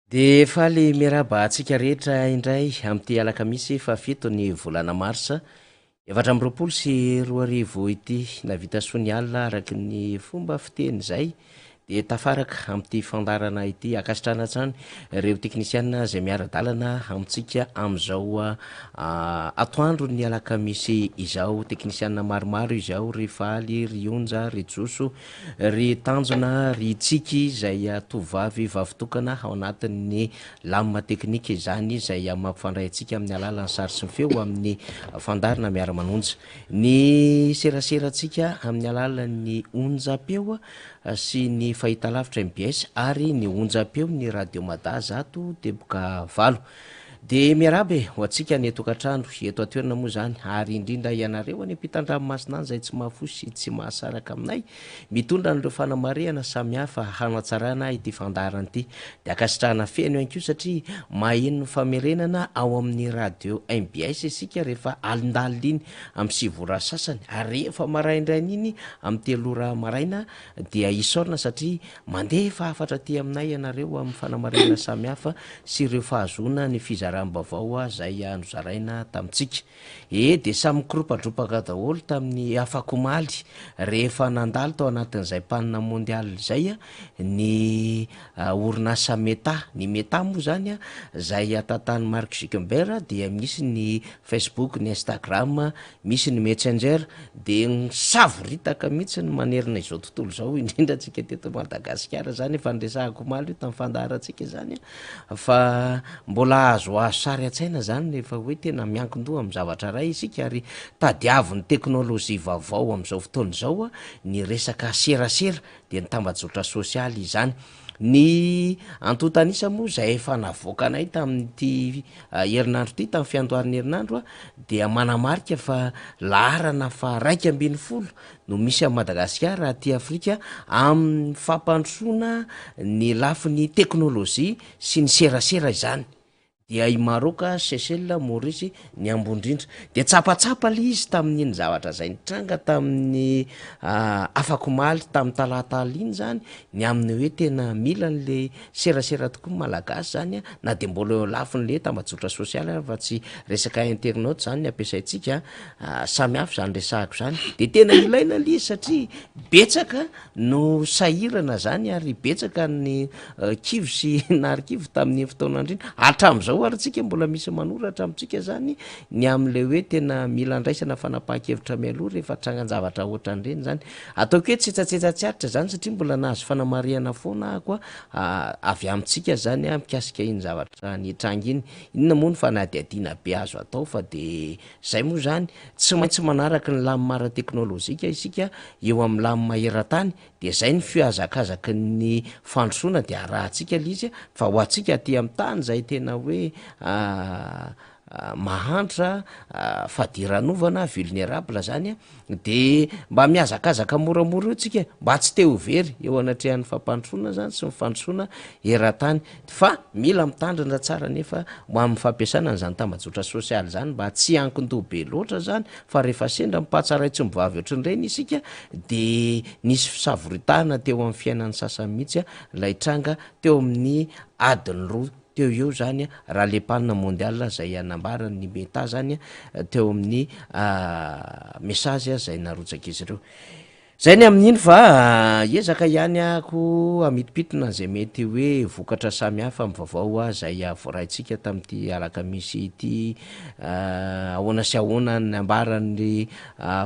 De faly miaraba antsika rehetra indray am'ty alakamisy fa fito ny volana marsa 2024 ity navita sony alina araky ny fomba fiteny zay de tafaraka am'ty fandarana ity akasitrana trany reo teknisiana zay miara-dalana amitsika am'zao atoandro ny alakamisy izao teknisiana maromaro izao ry faly ry onja ry joso ry tanjona ry tsiky zay tovavy vavitokana ao anatin'ny lamma teknika zany zay mampifandray atsika amin'ny alalany sary sy ny feo amin'ny fandarina miara-manonja ny seraseratsika amin'ny alalan'ny onjapeo sy ny fahitalavitra MBS ary ny onjapeo ny radio mada zato teboka valo de miarabe ho atsika ny etokatrano eto atoerina moa zany ary indrindra ianareo any ampitandranomasina any zay tsy mahafosy tsy mahasaraka aminay mitondra n'ireo fanamariana samihafa hanatsarana ity fandarana ity de akasitrahana feno ihany ko satria maheno ny famerenana ao amin'ny radio MBS isika rehefa alindalina iny amin'ny sivora sasany ary rehefa maraindraina iny amin'ny telora maraina dia isorina satria mandeha fahafatra ty aminay ianareo amin'ny fanamarena samihafa sy ireo fahazona ny fizarambavao zay nozaraina tamitsika de samy mikoropadropaka daholo tamin'ny afakomaly rehefa nandalo tao anatin'izay panina mondial zay ny orinasa meta ny meta moa zany zay atatany Mark Zuckerberg dia misy ny Facebook ny Instagram misy ny Messenger de savoritaka mihitsy ny manerina izao tontolo zao indrindra atsika teto Madagasikara zany fandresahako maly io tamin'ny fandaratsika zany fa mbola azo sary an-tsaina zany rehefa hoe tena miankin-doha amin'ny zavatra ray isika ary tadiaviny teknôlôzia vaovao amin'izao fotoana izao ny resaka serasera de ny tambajotra sosialy izany ny antotanisa moa zay efa navoakanay tamin'ity herinandro ty tamin'ny fiandohan'ny herinandro dia manamarika fa laharana fa 120 no misy a Madagasikara ty Afrika amin'ny fampandrosoana ny lafiny teknôlôzia sy ny serasera izany dia i Maroka, Seychelles, Maurice ny ambondrindra de tsapatsapa le izy tamin'iny zavatra zay nitranga tamin'ny afakomaly tamin'ny talatala iny zany ny amin'ny hoe tena mila n'le serasera tokoa malagasy zany na de mbola eo lafin'le tambajotra sosialy fa tsy resaka internaute zany ny ampiasaitsika samihafa zany resahako zany de tena ilaina le izy satria betsaka no sahirana zany ary betsaka ny kivo sy narikivo tamin'ny fotoanandriny hatram'izao ary tsika mbola misy manoratra amitsika zany ny am'le hoe tena mila andraisana fanapahan-kevitra mialoha rehefa trangan-javatra ohatran'ireny zany ataoko hoe tsetsatsetsatsyaritra zany satria mbola nahazo fanamariana foana koa avy amitsika zany mikasika iny zavatra ny tranga iny inona moa ny fanadiadiana be azo atao fa de zay moa zany tsy maintsy manaraka ny lamimara teknôlôzika isika eo amin'ny lamima eran-tany de zay ny fiazakazaky ny fandrosoana de arahantsika le izy fa ho atsika aty amin'ny tany zay tena hoe mahantra fadiranovana vulnérable zany de mba miazakazaka moramora eo tsika mba tsy te ho very eo anatrehan'ny fampandrosoana zany sy mifandrosoana eran-tany fa mila mitandrina tsara nefa ho amin'ny fampiasana n'zany tambajotra sosialy zany mba tsy ankin-doha be loatra zany fa rehefa sendra mipahatsaraitsy mivavy ohatrin'ireny isika de nisy fisavoritahana teo amin'ny fiainan'ny sasany mihitsy lay tranga teo amin'ny adiny roa teo eo zany raha le panina mondial zay anambarany meta zany teo amin'ny message zay narotsaka izy ireo zay ny amin'iny fa ezaka ihany ako amidipitona zay mety hoe vokatra samihafa amin'ny vaovao zay voaraintsika tamin'ity alakamisy ity ahoana sy ahoana ny ambarany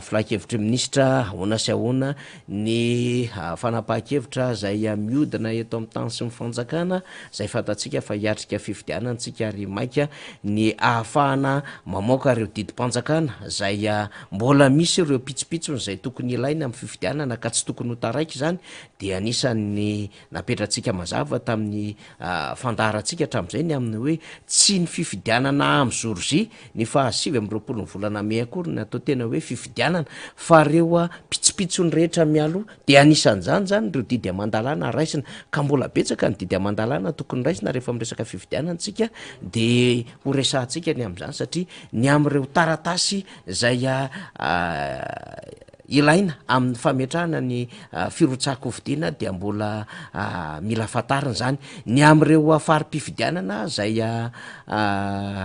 filakevitry minisitra ahoana sy ahoana ny fanapahan-kevitra zay miodina eto amin'ny tany sy mifanjakana zay fantatsika fa hiatrika fifidianantsika ary maika ny ahafahana mamoaka reo didi-panjakana zay mbola misy ireo pitsopitsony zay tokony ilaina amin'ny fifidianana ka tsy tokony ho taraiky zany de anisan'ny napetratsika mazava tamin'ny fandaratsika hatramin'izay ny amin'ny hoe tsy ny fifidianana amin'ny jour-J ny fahasivy amin'ny roapolo ny volana May akory ny atao tena hoe fifidianana fa reo pitsopitsony rehetra mialoha de anisan'izany zany reo didy amandalana raisina ka mbola betsaka ny didy amandalana tokony raisina rehefa miresaka fifidianantsika de ho resahantsika ny am'izany satria ny am'ireo taratasy zay ilaina amin'ny fametrahana ny firotsako fidiana dia mbola mila fantarina zany ny am'ireo farim-pifidianana zay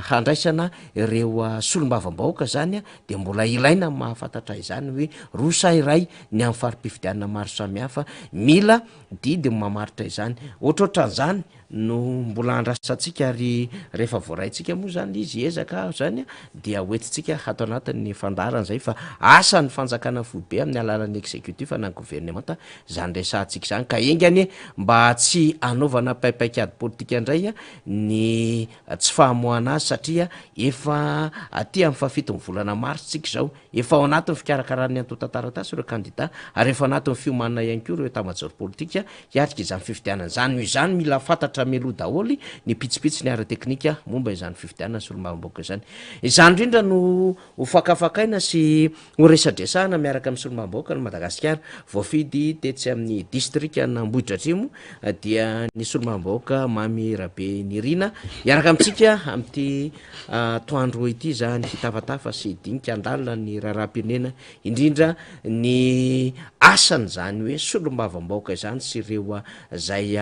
handraisana ireo solombavam-bahoaka zany de mbola ilaina mahafantatra izany hoe rosa iray ny amin'ny farim-pifidianana maro samihafa mila didy mamaritra izany ohatrohatran'izany no mbola andrasantsika ary rehefa voaraintsika moa zany izy ezaka zany dia hoentitsika hatao anatin'ny fandarana zay fa asan'ny fanjakana foibe amin'ny alalan'ny exécutif na gouvernemanta zany resantsika zany ka engany mba tsy anaovana paipaikady politika indray ny tsy fahamoana azy satria efa aty amin'ny fafitony volana marsy tsika zao efa ao anatin'ny fikarakarany antotantaratazy ireo candidat ary efa anatin'ny fiomanana ihany koa ireo etat-major politika hiatrika izany fifidianana zany izany mila fantatra melo daholy ny pitsipitsy ny ara teknika momba izany fifidianana solombavam-bahoaka izany izany indrindra no hofakafakaina sy horesadresahana miaraka amin'ny solombavam-bahoaka ny Madagasikara voafidy tetsy amin'ny district Ambohitra Atrimo dia ny solombavam-bahoaka Mamy Rabe Nirina miaraka amintsika amin'ity toandro ity zany hitafatafa sy dinika andalina ny raharaham-pirenena indrindra ny asany zany hoe solombavam-bahoaka izany sy ireo zay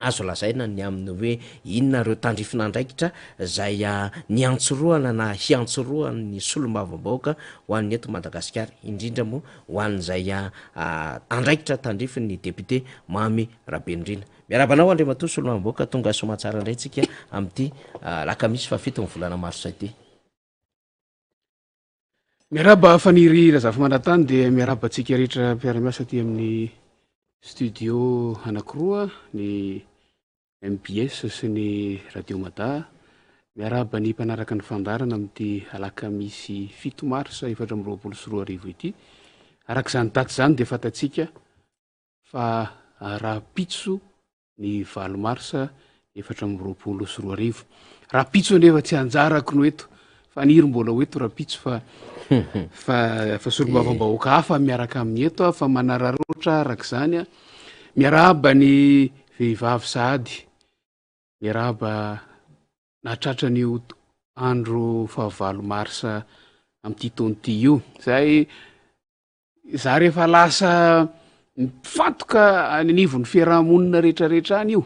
azo lazaina ny amin'ny hoe inona reo tandrifina andraikitra zay ny antsoroana na hiantsoroana ny solombavam-bahoaka ho an'ny eto Madagasikara indrindra moa ho an'izay andraikitra tandrifiny ny député Mamy Rabenirina miarabanao Andriamatoa solombavam-bahoaka tonga somatsara indray tsika amin'ity lakamisy fafitony volana marsa ity miaraba faniry razafy manatany de miaraba atsika rehetra mpiara-miasa ty amin'ny studio anankiroa ny MBS sy ny Radio Mada miaraba ny mpanaraka ny fandarana amin'ity alakamisy 7 marsa 2024 ity arak'izany daty zany de fatatsika fa raha-pitso ny 8 marsa 2024 raha-pitso nefa tsy anjarako no eto fa niry mbola hoeto raha-pitso fa solombavam-bahoaka hafa miaraka amin'ny eto fa manararoatra arak'izany miaraba ny vehivavy sahady miaraba nahatratra ny andro 9 marsa amin'ity taona ity io zay za rehefa lasa mifantoka anivon'ny fiarahamonina rehetrarehetra any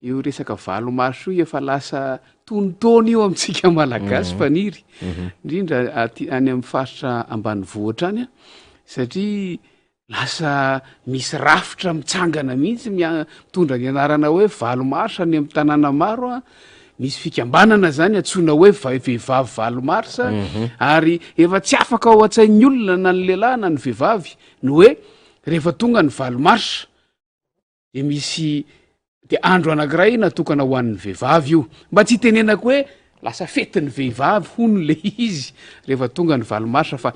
io resaka 9 marsa io efa lasa tonotony io amintsika malagasy faniry indrindra any amin'ny faritra ambanivohitra any satria lasa misy rafitra mitsangana mihitsy mitondra ny anarana hoe 9 marsa any amin'ny tanàna maro misy fikambanana zany atsona hoe vehivavy 9 marsa ary efa tsy afaka ao an-tsain'ny olona na ny lehilahy na ny vehivavy no hoe rehefa tonga ny 9 marsa de misy de andro anankiray natokana ho an'ny vehivavy io mba tsy tenenako hoe lasa fetin'ny vehivavy hono le izy rehefa tonga ny 9 marsa fa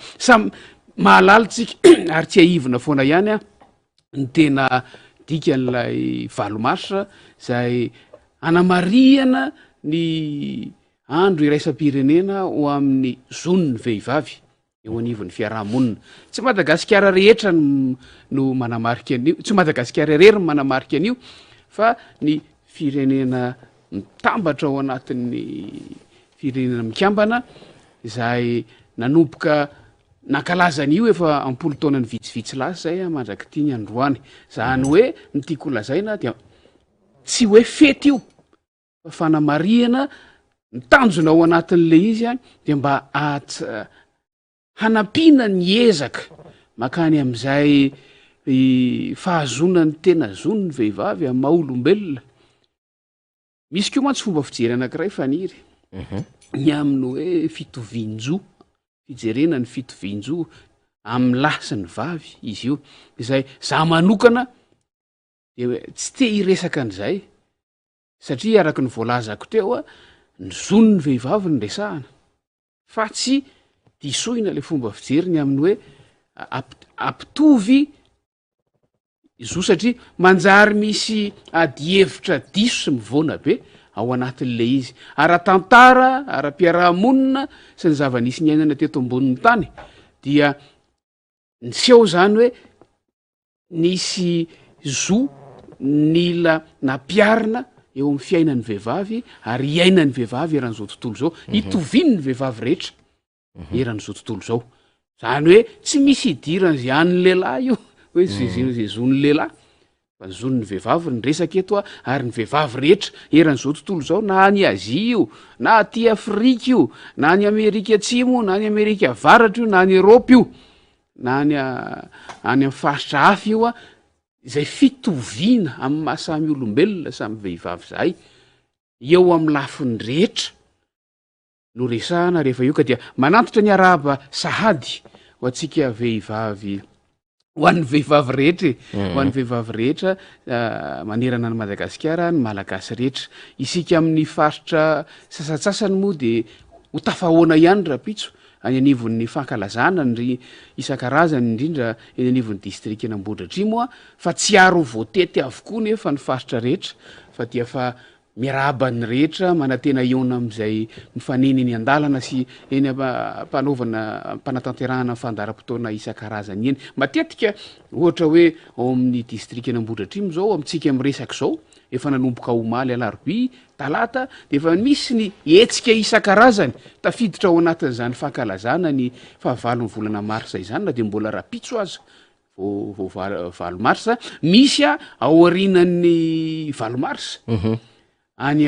mahalalitsika ary tsy aivina foana ihany ny tena dikan'ilay 9 marsa zay anamariana ny andro iraisam-pirenena ho amin'ny zoniny vehivavy eo anivon'ny fiarahamonina tsy Madagasikara rehetra no manamarika an'io tsy Madagasikara rery no manamarika an'io fa ny firenena mitambatra ao anatin'ny firenena mikambana zay nanomboka nankalaza an'io efa ampolo taona ny vitsivitsy lasa zay mandraky ity ny androany zany hoe ny tiako lazaina dia tsy hoe fety io fa fanamariana mitanjona ao anatin'le izy de mba hanampiana ny ezaka makany am'izay fahazonany tena zoniny vehivavy amin'ny maha-olombelona misy koa mantsy fomba fijery anankiray faniry ny amin'ny hoe fitovian-jo fijerena ny fitovian-jo amin'ny lahy sy ny vavy izy io izay za manokana de tsy te hiresaka an'izay satria araky ny voalazako teo ny zoniny vehivavy ny resahana fa tsy disoina le fomba fijery ny amin'ny hoe ampitovy zo satria manjary misy adihevitra diso sy mivoana be ao anatin'le izy ara-tantara ara-piarahamonina sy ny zava-nisy ny ainana teto ambonin'ny tany dia niseho zany hoe nisy zo nila nampiarina eo amin'ny fiainan'ny vehivavy ary iainan'ny vehivavy eran'izao tontolo zao hitoviny ny vehivavy rehetra eran'izao tontolo zao zany hoe tsy misy idirany zay an'ny lehilahy io hoe zay zon'ny lehilahy fa zon'ny vehivavy ny resaka eto a ary ny vehivavy rehetra eran'izao tontolo zao na any Azia io na aty Afrika io na any Amerika Atsimo na any Amerika Avaratra io na any Eropa io na any amin'ny faritra hafa io a zay fitoviana amin'ny mahasamy olombelona samy vehivavy zay eo amin'ny lafiny rehetra no resahana rehefa io ka dia manantitra ny arahaba sahady ho atsika vehivavy ho an'ny vehivavy rehetra ho an'ny vehivavy rehetra manerana ny Madagasikara ny malagasy rehetra isika amin'ny faritra sasatsasany moa de ho tafahoana ihany rapitso any anivon'ny fankalazana ny isan-karazany indrindra eny anivon'ny distrika Ambohidratrimo a fa tsy aro voatety avokoa nefa ny faritra rehetra fa dia fa miarahaba ny rehetra manantena iona am'izay mifaneny eny an-dalana sy eny mpanaovana mpanatanterahana fandaram-potoana isan-karazany eny matetika ohatra hoe ao amin'ny distrika Ambohidratrimo zao amintsika miresaka zao efa nanomboka omaly alarobia talata de efa misy ny hetsika isan-karazany tafiditra ao anatin'izany fankalazana ny fahavalo ny volana marsa izany na de mbola rapitso aza vo valo marsa misy a ao arinan'ny valo marsa any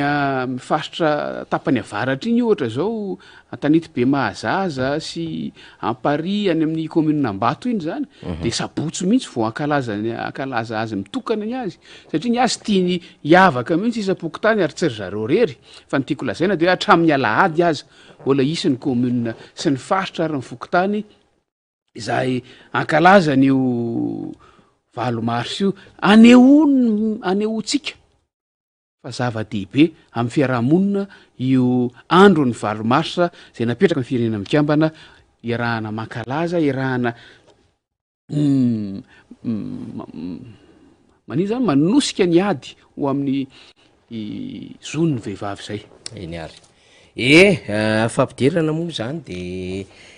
faritra tapany avaratra iny ohatra zao Antanety be Mahazaza sy Ampari any amin'ny commune Ambato iny zany de sabotsy mihitsy vo ankalaza azy mitokana ny azy satria ny azy tiany hiavaka mihitsy isam-pokotany ary tsy ry zareo rery fa ny tiako lazaina de hoe hatramin'ny alahady aza mbola isy ny commune sy ny faritra ary ny fokotany izay ankalaza an'io valo mars io anehotsika fa zava-dehibe amin'ny fiarahamonina io andro ny valo marsa zay napetraka ny firenena mikambana iarahana mankalaza iarahana manino zany manosika ny ady ho amin'ny zon'ny vehivavy zay eny ary fampidirana moa zany de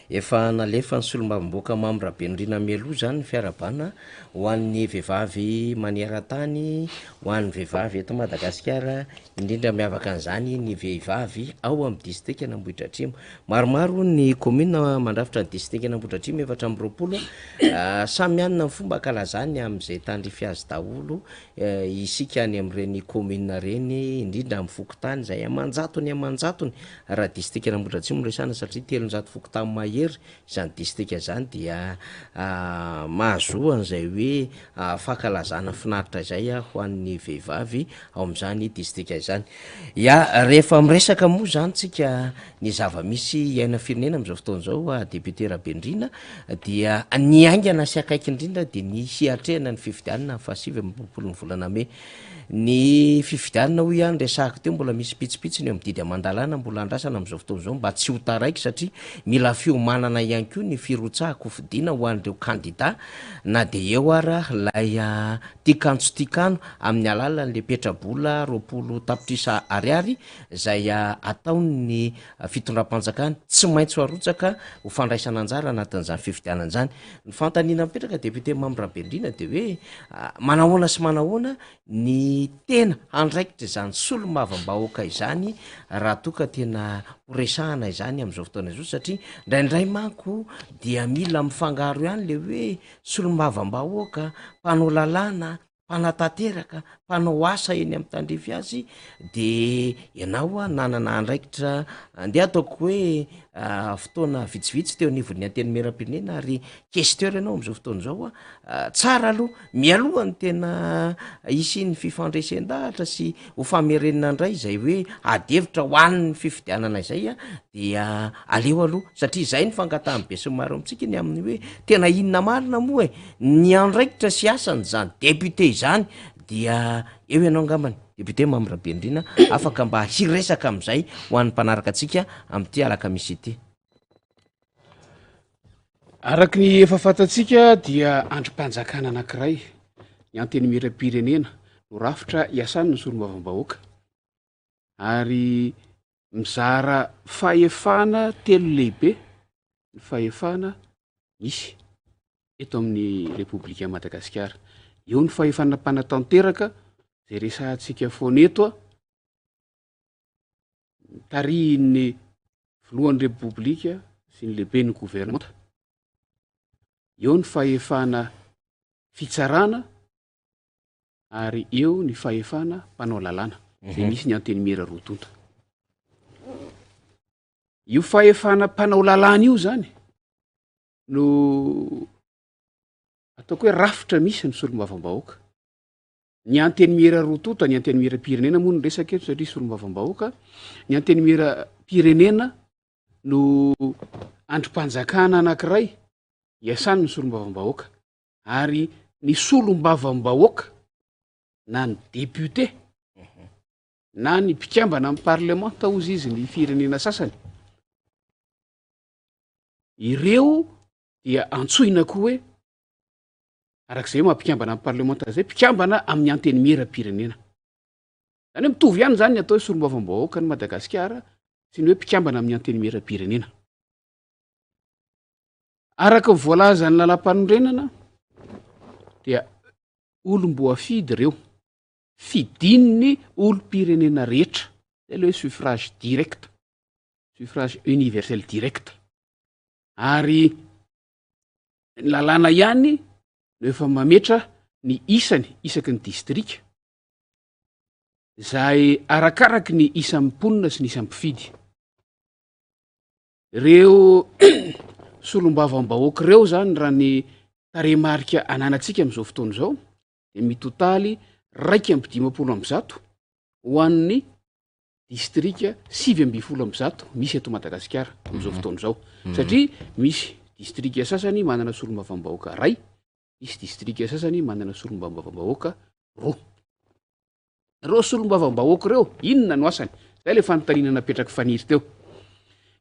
efa nalefa ny solombavamboaka mamyrabenirina meloa zany ny fiarabana ho an'ny vehivavy maneran-tany ho an'ny vehivavy eto Madagasikara indrindra miavaka an'izany ny vehivavy ao amin'ny distrika Ambohidratrimo maromaro ny commune mandrafitra ny distrika Ambohidratrimo 420 samy anina ny fomba kalazany amin'izay tandrify azy daholo isika any amin'ireny commune reny indrindra amin'ny fokotany zay amanjatony raha distrika Ambohidratrimo resana satria 300 fokotany mahery izany distrika zany dia mahazoan'izay hoe fankalazana finaritra zay ho an'ny vehivavy ao amin'izany distrika izany rehefa miresaka moa zany tsika ny zava-misy iaina firenena amin'izao fotoana zao député Rabendrina dia ny aingana sy akaiky indrindra de ny hiatrehana ny fifidianana ny fahasivy amin'ny roapolo ny volana May ny fifidianana ho ihany resahako teo mbola misy pitsipitsiny eo mididy amandalana mbola andrasana amin'izao fotoana zao mba tsy ho taraiky satria mila fiomanana ihany koa ny firotsahako fidiana ho an'ireo candidat na de eo ara lay tikantso amin'ny alalan'le petrabola roapolo tapitrisa ariary zay ataony fitondram-panjakana tsy maintsy harotsaka ho fandraisana anjara anatin'izany fifidianana zany ny fantanina mipetraka député Mamyrabenrina de hoe manahoana sy manahoana ny tena andraikitra izany solombavambahoaka izany raha toka tena horesahana izany amin'izao fotoana izao satria ndraindray manko dia mila mifangaro ihany le hoe solombavambahoaka mpanao lalàna mpanatanteraka mpanao asa eny amin'ny tandrify azy de ianao nanana andraikitra andeha ataoko hoe fotoana vitsivitsy teo anivon'ny anteny meram-pirenena ary questeur ianao am'izao fotoana zao tsara aloha mialohany tena isy ny fifandraisen-dahatra sy ho famerenina indray zay hoe adevitra ho an'ny fifidianana izay dia aleo aloha satria izay ny fangatahany be sy maro amintsika ny amin'ny hoe tena inona marina moa ny andraikitra sy asany zany député izany dia eo ianao angambany député Mamyrabenrina afaka mba hiresaka amin'izay ho an'ny mpanaraka antsika amin'ity alakamisy ity araky ny efa fantatsika dia androm-panjakana anankiray ny anteny miram-pirenena no rafitra iasany ny solombavambahoaka ary mizara fahefana telo lehibe ny fahefana misy eto amin'ny Repoblika Madagasikara eo ny fahefana mpanatanteraka zay resahantsika foana eto tarihin'ny voalohan'ny repoblika sy ny lehibe ny gouvernemanta eo ny fahefana fitsarana ary eo ny fahefana mpanao lalàna zay misy ny anteny mira rotonta. Io fahefana mpanao lalàna io zany no ataoko hoe rafitra misy ny solombavambahoaka. Ny anteny mira rotonta, ny anteny mira pirenena moa no resaka eto satria solombavambahoaka. Ny anteny mira pirenena no androm-panjakana anankiray iasany ny solombavambahoaka, ary ny solombavambahoaka na ny député na ny mpikambana amin'ny parlement taozy izy ny firenena sasany, ireo dia antsoina koa hoe arak'izay mampikambana amin'ny parlement zay mpikambana amin'ny anteny mira pirenena. Zany hoe mitovy ihany zany ny atao hoe solombavambahoaka ny Madagasikara sy ny hoe mpikambana amin'ny anteny mira pirenena. Araka ny voalaza ny lalam-panondrenana dia olom-boafidy ireo, fidininy olom-pirenena rehetra, zay le hoe suffrage direct, suffrage universel direct. Ary ny lalàna ihany no efa mametra ny isany isaky ny distrika zay arakaraky ny isan'ny mponina sy ny isan'ny mpifidy. Ireo solombavambahoaka ireo zany raha ny tarehimarika ananantsika amin'izao fotoana izao dia mitotaly 1.5% ho an'ny distrika 7.0% misy eto Madagasikara amin'izao fotoana izao. Satria misy distrika sasany manana solombavambahoaka 1, misy distrika sasany manana solombavambahoaka 2. Ireo solombavambahoaka ireo inona no asany? Zay le fanontaniana napetraky faniry teo.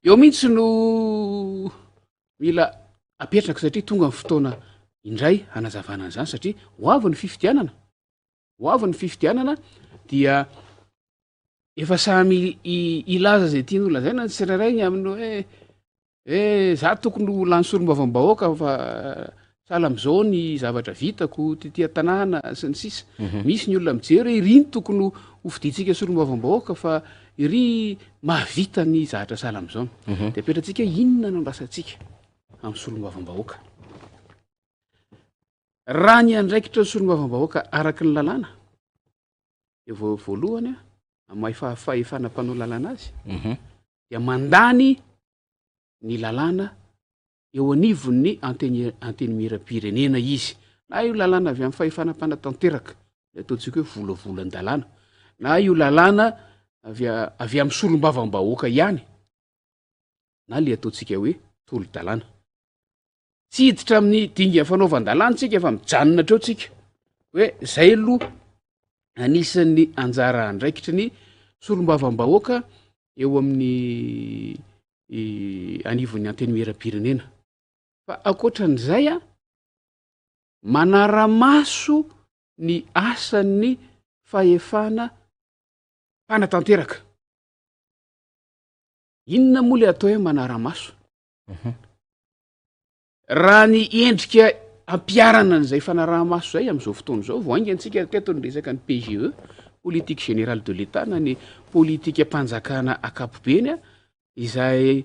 Eo mihitsy no mila apetraka satria tonga ny fotoana indray hanazavana an'izany satria ho avy ny fifidianana. Ho avy ny fifidianana dia efa samy ilaza zay tiany ho lazaina ny tsirairay amin'ny hoe za tokony ho lany solombavambahoaka fa sahala am'izao ny zavatra vitako tetỳ tanàna sy ny sisa. Misy ny olona mijery hoe iry ny tokony ho fidintsika solombavambahoaka fa iry mahavita ny zavatra sahala am'izao. Dia apetratsika inona no andrasantsika amin'ny solombavambahoaka. Raha ny andraikitra ny solombavambahoaka araky ny lalàna dia voalohany amin'ny fahefana mpanao lalàna azy dia mandany ny lalàna eo anivon'ny anteny mira pirenena izy, na io lalàna avy amin'ny fahefana mpanatanteraka le ataontsika hoe volavolan-dalàna, na io lalàna avy amin'ny solombavambahoaka ihany, na le ataontsika hoe tolo-dalàna. Tsy hiditra amin'ny dinga fanaovan-dalàna tsika fa mijanona treo tsika hoe zay aloha anisan'ny anjara andraikitry ny solombavambahoaka eo amin'ny anivon'ny anteny mira pirenena. Fa ankoatran'izay manara-maso ny asan'ny fahefana mpanatanteraka. Inona moa le atao hoe manara-maso? Raha ny endrika ampiarana an'izay fanaraha-maso zay amin'izao fotoana izao, voaingantsika teto ny resaka ny PGE, politique générale de l'État, na ny politika mpanjakana akapobeny izay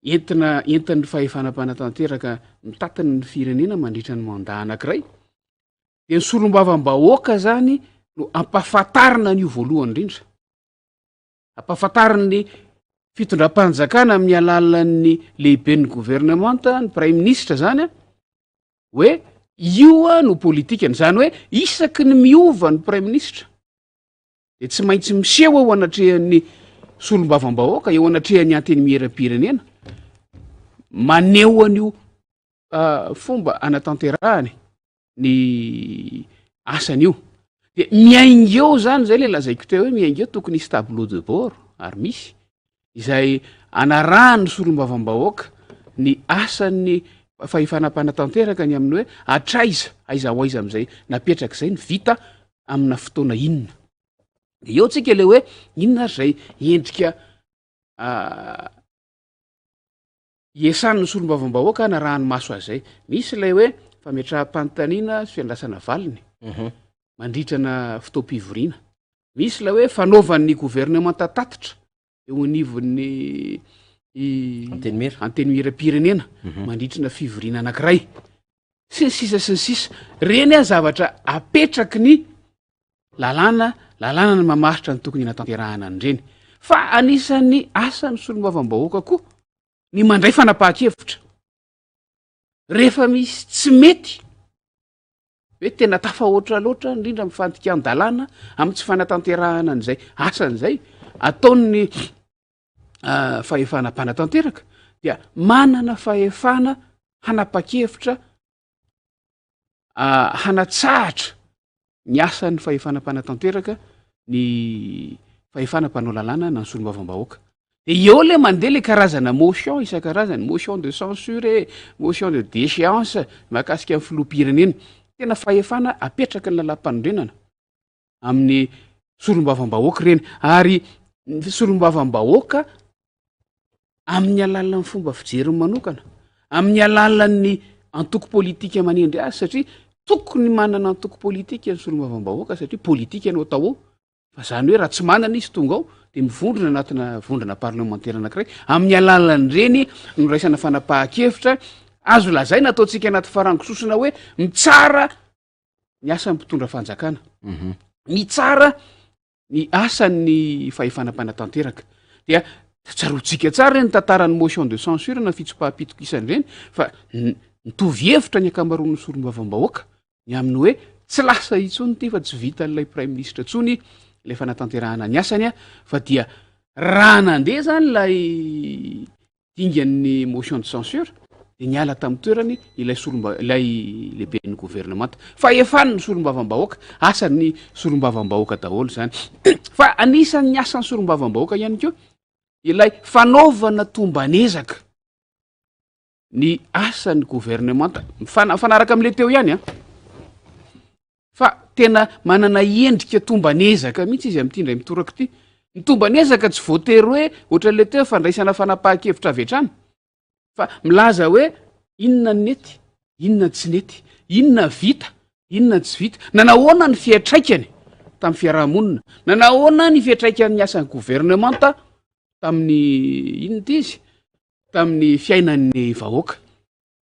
entin'ny fahefana mpanatanteraka mitatany ny firenena mandritra ny mandat anankiray. Dia ny solombavambahoaka zany no ampahafantarina an'io voalohany indrindra, ampahafantarina ny fitondram-panjakana amin'ny alalan'ny lehiben'ny gouvernemanta, ny prime ministre zany hoe io no politikany, zany hoe isaky ny miova ny prime ministre dia tsy maintsy miseho eo anatrehan'ny solombavambahoaka, eo anatrehan'ny anteny mira pirenena, maneho an'io fomba anatanterahany ny asan'io. Dia miainga eo zany zay le lazaiko teo hoe miainga eo tokony hisy tableau de bord, ary misy izay anarahany solombavambahoaka ny asan'ny fahefana mpanatanteraka ny amin'ny hoe atraiza aiza ho aiza amin'izay napetraka izay ny vita amina fotoana inona. Dia eo tsika le hoe inona zay endrika iesan'ny solombavambahoaka anarahany maso azy zay. Misy ilay hoe fametraha-panontaniana sy fiandrasana valiny mandritrana fotoam-pivoriana. Misy ilay hoe fanaovan'ny gouvernemanta tatitra eo anivon'ny anteny mira pirenena mandritrana fivoriana anankiray. sy ny sisa sy ny sisa reny a zavatra apetraky ny lalàna ny mamaritra ny tokony natanterahana an'ireny fa anisan'ny asany solombavam-bahoaka koa ny mandray fanapahan-kevitra rehefa misy tsy mety hoe tena tafahoatra loatra indrindra mifantikandalàna amin'ny tsy fanatanterahana an'izay asan'izay ataony fahefana mpanatanteraka dia manana fahefana hanapa-kevitra hanatsahatra ny asan'ny fahefana mpanatanteraka ny fahefana mpanao lalàna na ny solombavam-bahoaka de eo le mandeha le karazana motion isan-karazany motion de censure motion de déchéance mahakasika amin'ny filoham-pirenena tena fahefana apetraka ny lalam-panondrenana amin'ny solombavam-bahoaka reny ary ny solombavam-bahoaka amin'ny alalan'ny fomba fijeriny manokana amin'ny alalan'ny antoko politika manendry azy satria tokony manana antoko politika ny solombavam-bahoaka satria politika no atao ao fa zany hoe raha tsy manana izy tonga ao de mivondrona anatina vondrona parlementaire anankiray amin'ny alalan'ireny no raisana fanapahan-kevitra azo lazaina ataontsika anaty farangososona hoe mitsara ny asan'ny mpitondra fanjakana mitsara ny asan'ny fahefana mpanatanteraka dia tsarotsika tsara ny tantaran'ny motion de censure na fitsopaha-pitokisany reny fa mitovy hevitra ny akamaroan'ny solombavam-bahoaka ny amin'ny hoe tsy lasa itsony ty fa tsy vita n'ilay prime ministre tsony le fanatanterahana ny asany a fa dia raha nandeha zany lay dingan'ny motion de censure de niala tamin'ny toerany ilay lehiben'ny gouvernemanta fa efan'ny solombavam-bahoaka asan'ny solombavam-bahoaka daholo zany fa anisan'ny asan'ny solombavam-bahoaka ihany keo ilay fanaovana tombanezaka ny asan'ny gouvernemanta fanaraka am'le teo ihany a fa tena manana endrika tombanezaka mihitsy izy am'ty ndray mitoraka ty ny tombanezaka tsy voatery hoe ohatran'le teo fandraisana fanapahan-kevitra avy hatrany fa milaza hoe inona ny nety inona tsy nety inona vita inona tsy vita nanahoana ny fiatraikany tamin'ny fiarahamonina nanahoana ny fiatraikan'ny asan'ny gouvernemanta tamin'ny inona ty izy tamin'ny fiainan'ny vahoaka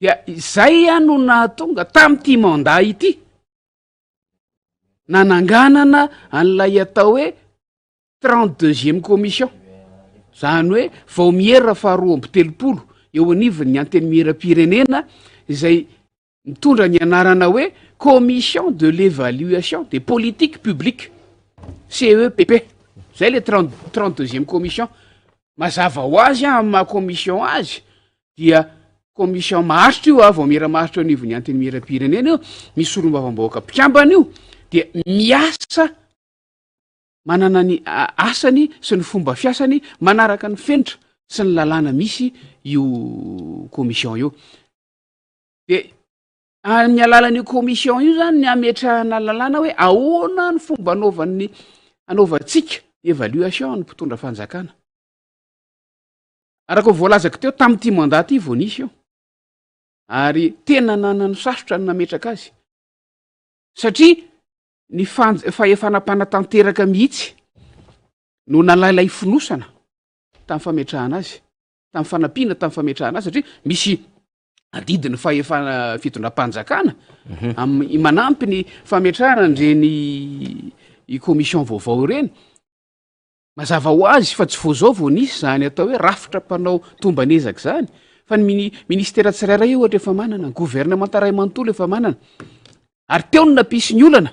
dia izay a no nahatonga tamin'ity mandat ity nananganana an'lay atao hoe 32e commission zany hoe vao miera faharoa amby telopolo eo anivony ny anteny miera-pirenena izay mitondra ny anarana hoe commission de l'évaluation des politiques publiques CEPP zay le 32e commission mazava ho azy a amin'ny maha commission azy dia commission maharitra io vao miera maharitra eo anivony anteny miera-pirenena io misy solombavam-bahoaka mpikambana io dia miasa manana ny asany sy ny fomba fiasany manaraka ny fenitra sy ny lalàna misy io commission io de amin'ny alalan'io commission io zany ny ametrahana lalàna hoe ahoana ny fomba anaovantsika évaluation ny mpitondra fanjakana araka voalazako teo tamin'ity mandat ity voanisy io ary tena nanano sarotra ny nametraka azy satria ny fahefana mpanatanteraka mihitsy no nalailay finosana tamin'ny fametrahana azy tamin'ny fanampiana tamin'ny fametrahana azy satria misy adidiny fahefana fitondram-panjakana manampy ny fametrahana ndreny i commission vaovao reny mazava ho azy fa tsy vo zao vo nisy zany atao hoe rafitra mpanao tombanezaka zany fa ny ministera tsirairay io ohatra efa manana ny gouvernementa ray manontolo efa manana ary teo ny nampisy ny olana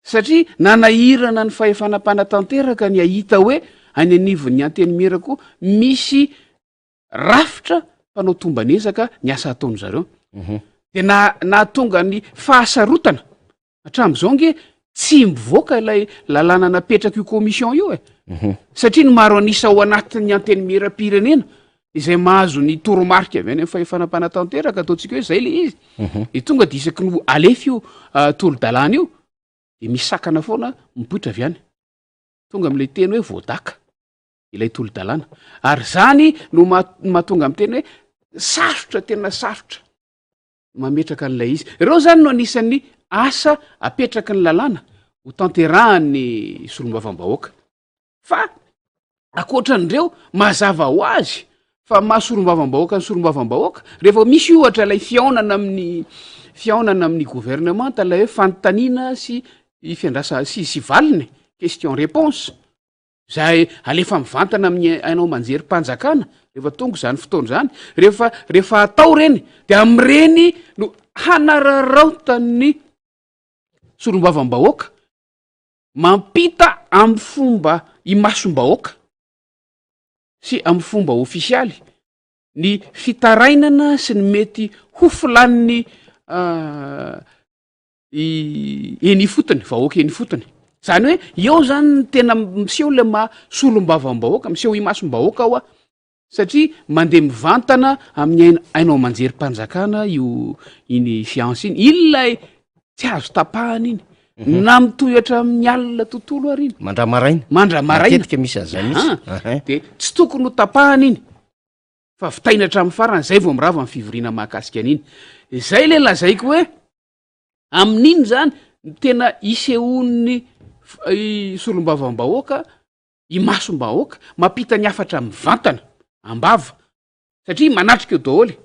satria nanahirana ny fahefana mpanatanteraka ny ahita hoe any anivon'ny anteny merako misy rafitra mpanao tombanezaka ny asa ataony zareo de nahatonga ny fahasarotana hatram'izao nge tsy mivoaka ilay lalàna napetraka io commission io satria ny maro anisa ao anatin'ny anteny miera-pirenena izay mahazo ny toromarika avy any amin'ny fahefana mpanatanteraka ataontsika hoe zay le izy de tonga de isaky no alefy io tolo-dalàna io de misy sakana foana mipoitra avy any tonga am'lay teny hoe voadaka ilay tolo-dalàna ary zany no mahatonga amin'ny teny hoe sarotra tena sarotra mametraka an'ilay izy ireo zany no anisan'ny asa apetraka ny lalàna ho tanterahany solombavam-bahoaka fa akoatran'ireo mazava ho azy fa mahasolombavambahoaka ny solombavambahoaka rehefa misy ohatra lay fiaonana amin'ny gouvernementa lay hoe fanontaniana sy ifiandrasa sy valiny question réponse zay alefa mivantana amin'ny ainao manjery mpanjakana rehefa tonga zany fotoana zany rehefa atao reny de am'reny no hanararaotany solombavambahoaka mampita amy fomba imasombahoaka sy amy fomba ofisialy ny fitarainana sy ny mety ho filaniny eny fotony vahoaka eny fotony zany hoe eo zany tena miseho le mahasolombavambahoaka miseho imasombahoaka ao a satria mandeha mivantana amin'ny ainao manjery mpanjakana io iny fiance iny ilay tsy azo tapahana iny na mitohatra amin'ny alina tontolo ary iny mandramarainatetika misy azay misy de tsy tokony ho tapahana iny fa vitainatra amin'ny farany zay vao mirava amin'ny fivoriana mahakasika an'iny zay le lazaiko hoe amin'iny zany tena isehon'ny solombavambahoaka imasombahoaka mampita ny afatra mivantana ambava satria manatrika eo daholy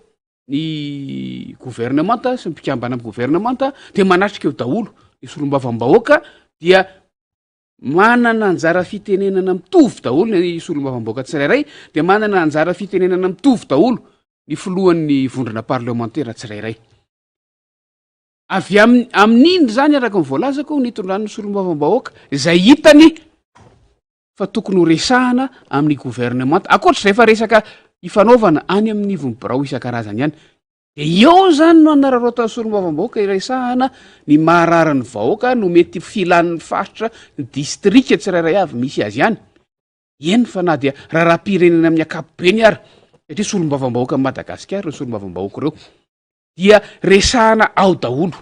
ny gouvernementa sy mipikambana amy gouvernementa de manatrika eo daholo ny solombavambahoaka dia manana anjara fitenenana mitovy daholo ny solombavambahoaka tsirairay de manana anjara fitenenana mitovy daholo ny filohan'ny vondrona parlementaire tsirairay avy amin'iny zany araka ny voalazako ny tondrany solombavambahoaka zay hitany fa tokony ho resahana amin'ny gouvernementa akoatra zay fa resaka ifanaovana any amin'ny ivony-birao isan-karazany ihany de eo zany no anararoatan'ny solombavambahoaka iresahana ny mahararany vahoaka no mety filan'ny faritra ny distrika tsirairay avy misy azy ihany eny fa na dia raharam-pirenena amin'ny akapobeny ary satria solombavambahoaka amin'ny madagasikara ny solombavambahoaka reo dia resahana ao daholo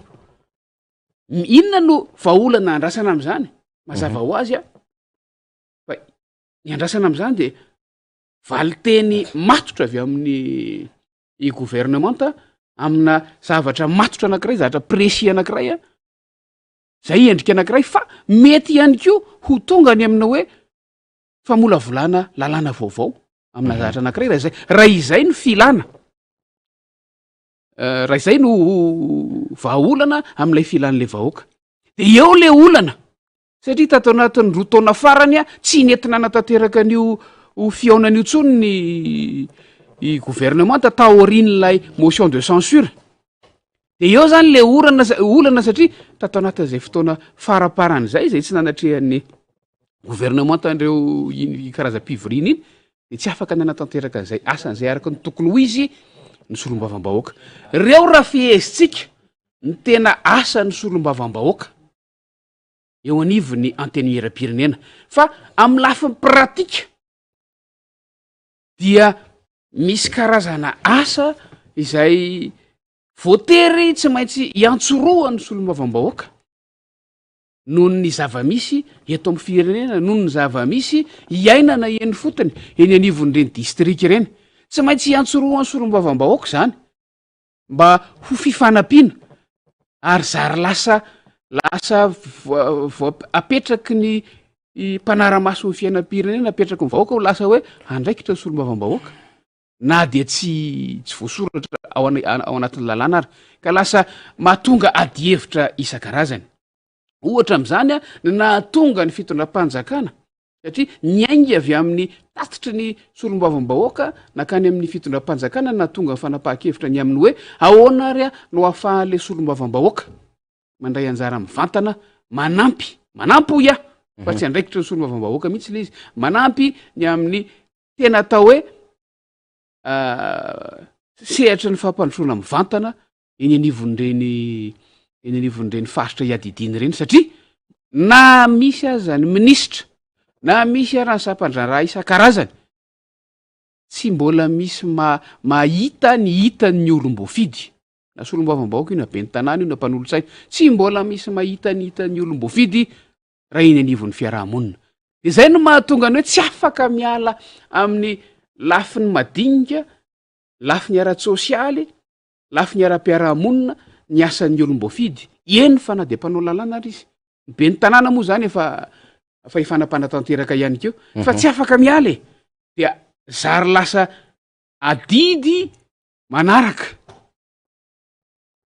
inona no vaolana andrasana am'zany mazava ho azy a fa ny andrasana am'zany de valiteny matotra avy amin'ny gouvernementa amina zavatra matotra anankiray zavatra précis anankiray a zay endrika anankiray fa mety ihany ko ho tonga ny amina hoe famolavolana lalàna vaovao amina zavatra anankiray raha izay no filana raha izay no vahaolana am'ilay filan'le vahoaka de eo le olana satria tato anatin'ny roa taona farany a tsy nentina natanteraka an'io fiaonan'io tsony ny gouvernementa taorian'lay motion de censure de eo zany le olana satria tato anatin'izay fotoana faraparany zay tsy nanatrehan'ny gouvernementa andreo karazam-pivoriana iny de tsy afaka nanatanteraka zay asan'zay araka ny tokony ho izy ny solombavambahoaka reo raha fihezitsika ny tena asan'ny solombavambahoaka eo anivony antenimieram-pirenena fa amy lafiny pratika dia misy karazana asa izay voatery tsy maintsy iantsoroany solombavambahoaka noho ny zava-misy eto amin'ny firenena noho ny zava-misy iainana eny fotony eny anivon'ireny distrika ireny tsy maintsy iantsoroany solombavambahoaka zany mba ho fifanampiana ary zary lasa apetraky ny mpanaramaso ny fiainam-pirenena apetraky ny vahoaka ho lasa hoe andraikitra ny solombavambahoaka na dia tsy voasoratra ao anatin'ny lalàna ary ka lasa mahatonga adihevitra isan-karazany ohatra am'zany a nahatonga ny fitondram-panjakana satria nyaingy avy amin'ny tatitry ny solombavambahoaka nakany amin'ny fitondram-panjakana nahatonga ny fanapaha-kevitra ny amin'ny hoe ahoana ary a no ahafahan'le solombavambahoaka mandray anjara mivantana manampy hoy a fa tsy andraikitra ny solombavambahoaka mihitsy le izy manampy ny amin'ny tena atao hoe sehatra ny fampandrosoana mivantana eny anivon'ireny faritra iadidiny ireny satria na misy azy zany minisitra na misy ary ny sampandraraha isan-karazany tsy mbola misy mahita ny hitany olom-boafidy na solombavambahoaka io na be ny tanàna io na mpanolotsaina tsy mbola misy mahita ny hitany olom-boafidy raha iny anivon'ny fiarahamonina de zay no mahatonga ny hoe tsy afaka miala amin'ny lafiny madinika lafiny ara-tsosialy lafiny ara-piarahamonina ny asan'ny olom-boafidy eny fa na de mpanao lalàna ary izy be ny tanàna moa zany efa ifanapanatanteraka ihany keo fa tsy afaka miala dia zary lasa adidy manaraka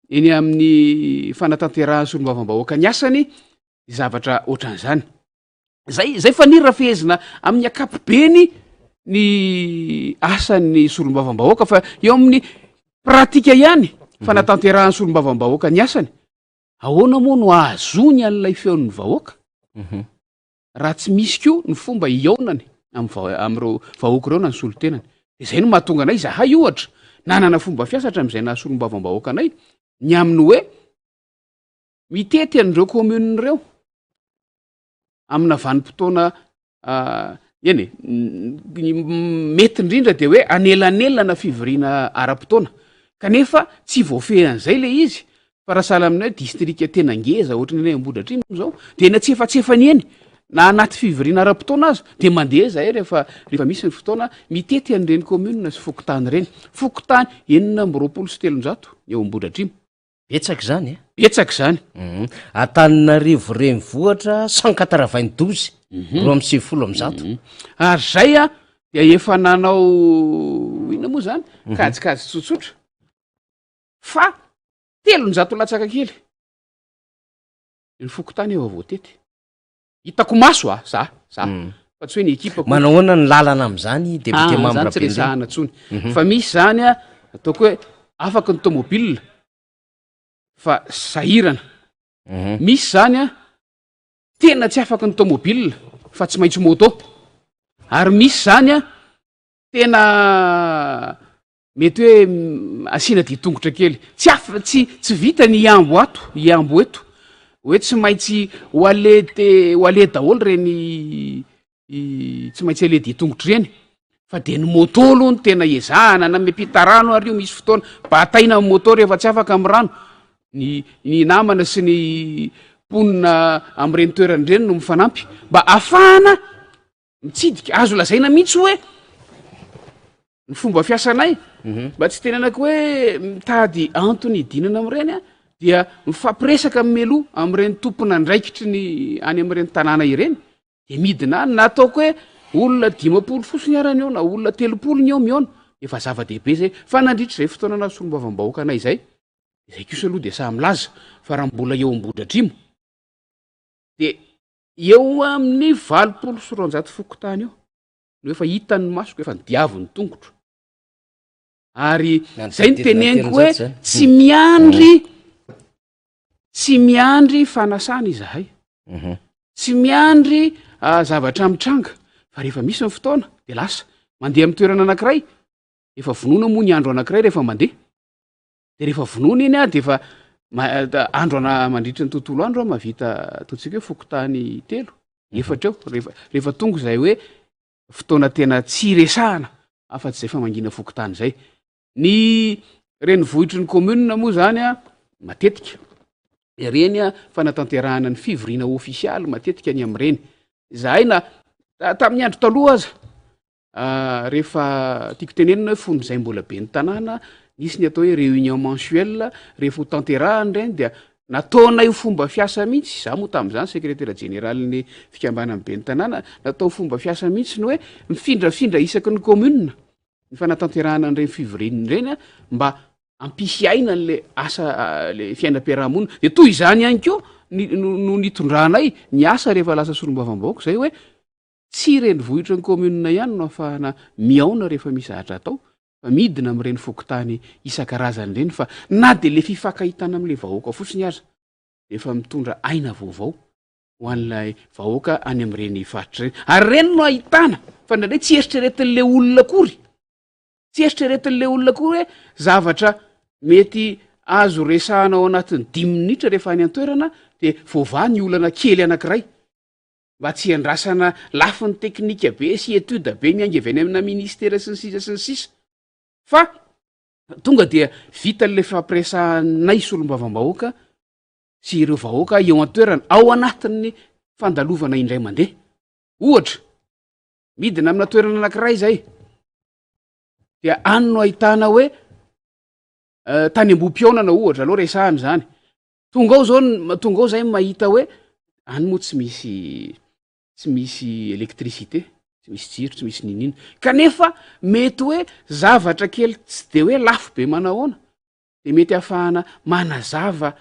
eny amin'ny fanatanterahany solombavam-bahoaka ny asany zavatra ohatran'izany zay fanirra fehezina amin'ny akapobeny ny asan'ny solombavam-bahoaka fa eo amin'ny pratika ihany fanatanterahany solombavam-bahoaka ny asany ahoana moa no ahazony an'ilay feon'ny vahoaka raha tsy misy ko ny fomba iaonany am'ireo vahoaka ireo na ny solotenany de zay no mahatonga anay zahay ohatra nanana fomba fiasatra am'izay na solombavam-bahoaka anay ny aminy hoe mitety an'ireo komuna ireo amina vanim-potoana eny mety indrindra de hoe anelanelana fivoriana ara-potoana kanefa tsy voafehan'izay le izy fa raha sahala aminy hoe distrika tena ngeza ohatrany anay Ambohidratrimo zao de na tsefatsefany eny na anaty fivoriana ara-potoana azy de mandeha zahay rehefa misy ny fotoana mitety an'ireny komuna sy fokotany reny fokotany 930 eo Ambohidratrimo betsaka zany betsaka zany Antananarivo renivohitra 192 170 ary zay a de efa nanao ina moa zany kajikajy tsotsotra fa 300 latsaka kely ny fokotany eo voatety hitako maso za fa tsy hoe ny ekipako manahoana ny lalana am'zany député membre tsy resahana tsony fa misy zany a ataoko hoe afaka ny tomobile fa sahirana misy zany a tena tsy afaka ny tomobile fa tsy maintsy moto ary misy zany a tena mety hoe asiana ditongotra kely tsy vita ny iambo eto hoe tsy maintsy hoale daholo reny tsy maintsy ale ditongotra reny fa de ny moto aloha ny tena ezahana na mepita-rano ary io misy fotoana bataina amin'ny moto rehefa tsy afaka amin'ny rano ny namana sy ny mponina am'ireny toerany reny no mifanampy mba ahafahana mitsidika azo lazaina mihitsy hoe ny fomba fiasanay mba tsy tena anako hoe mitady antony idinana am'ireny a dia mifampiresaka mmeloha am'ireny tompona ndraikitry ny any am'ireny tanàna ireny de midina any na ataoko hoe olona 50 fosiny arany eo na olona 30 ny eo miona efa zava-dehibe zay fa nandritra zay fotoana na solombavam-bahoaka anay zay kosa aloha de samilaza fa raha mbola eo Ambohidratrimo de eo amin'ny 20 fokotany eo no efa hitan'ny masoko efa nidiavy ny tongotro ary zay ny teneniko hoe tsy miandry fanasana izahay tsy miandry zavatra mitranga fa rehefa misy ny fotoana de lasa mandeha amin'ny toerana anankiray efa vonoina moa ny andro anankiray rehefa mandeha de rehefa vonoina iny a de efa andro mandritra ny tontolo andro a mavita ataontsika hoe fokotany 3 efatra eo rehefa tonga zay hoe fotoana tena tsy resahana afa-tsy zay fa mangina fokotany zay ny renivohitry ny komuna moa zany a matetika reny a fanatanterahana ny fivoriana ofisialy matetika ny am'ireny zahay na tamin'ny andro taloha aza rehefa tiako tenenina hoe fony zay mbola be ny tanàna nisy ny atao hoe réunion mensuelle rehefa ho tanterahany reny dia nataonay fomba fiasa mihitsy za moa tam'izany secrétaire généralny fikambanany be ny tanàna natao fomba fiasa mihitsy ny hoe mifindrafindra isaky ny komuna ny fanatanterahana an'ireny fivoriany reny a mba ampisy aina n'le asa le fiainam-piarahamonina de toy izany ihany ko no nitondranay ny asa rehefa lasa solombavam-bahoaka zay hoe tsy renivohitra ny komuna ihany no ahafahana miaona rehefa misy zahatra atao fa midina am'ireny fokotany isan-karazany reny fa na de le fifankahitana am'le vahoaka fotsiny aza de efa mitondra aina vaovao ho an'lay vahoaka any am'ireny faritra reny ary reny no ahitana fa ndraindray tsy eritreretin'le olona akory hoe zavatra mety azo resahana ao anatin'ny 10 minitra rehefa any an-toerana de voava ny olana kely anankiray mba tsy andrasana lafiny teknika be sy etude be miainga avy any amina ministera sy ny sisa fa tonga dia vita n'le fampiresahanay solombavam-bahoaka sy ireo vahoaka eo an-toerana ao anatin'ny fandalovana indray mandeha ohatra midina amina toerana anankiray zay dia any no ahitana hoe tany ambo-pionana ohatra aloha resahany zany tonga ao zay mahita hoe any moa tsy misy électricité tsy misy jiro tsy misy ninina kanefa mety hoe zavatra kely tsy de hoe lafo be manahoana de mety ahafahana manazava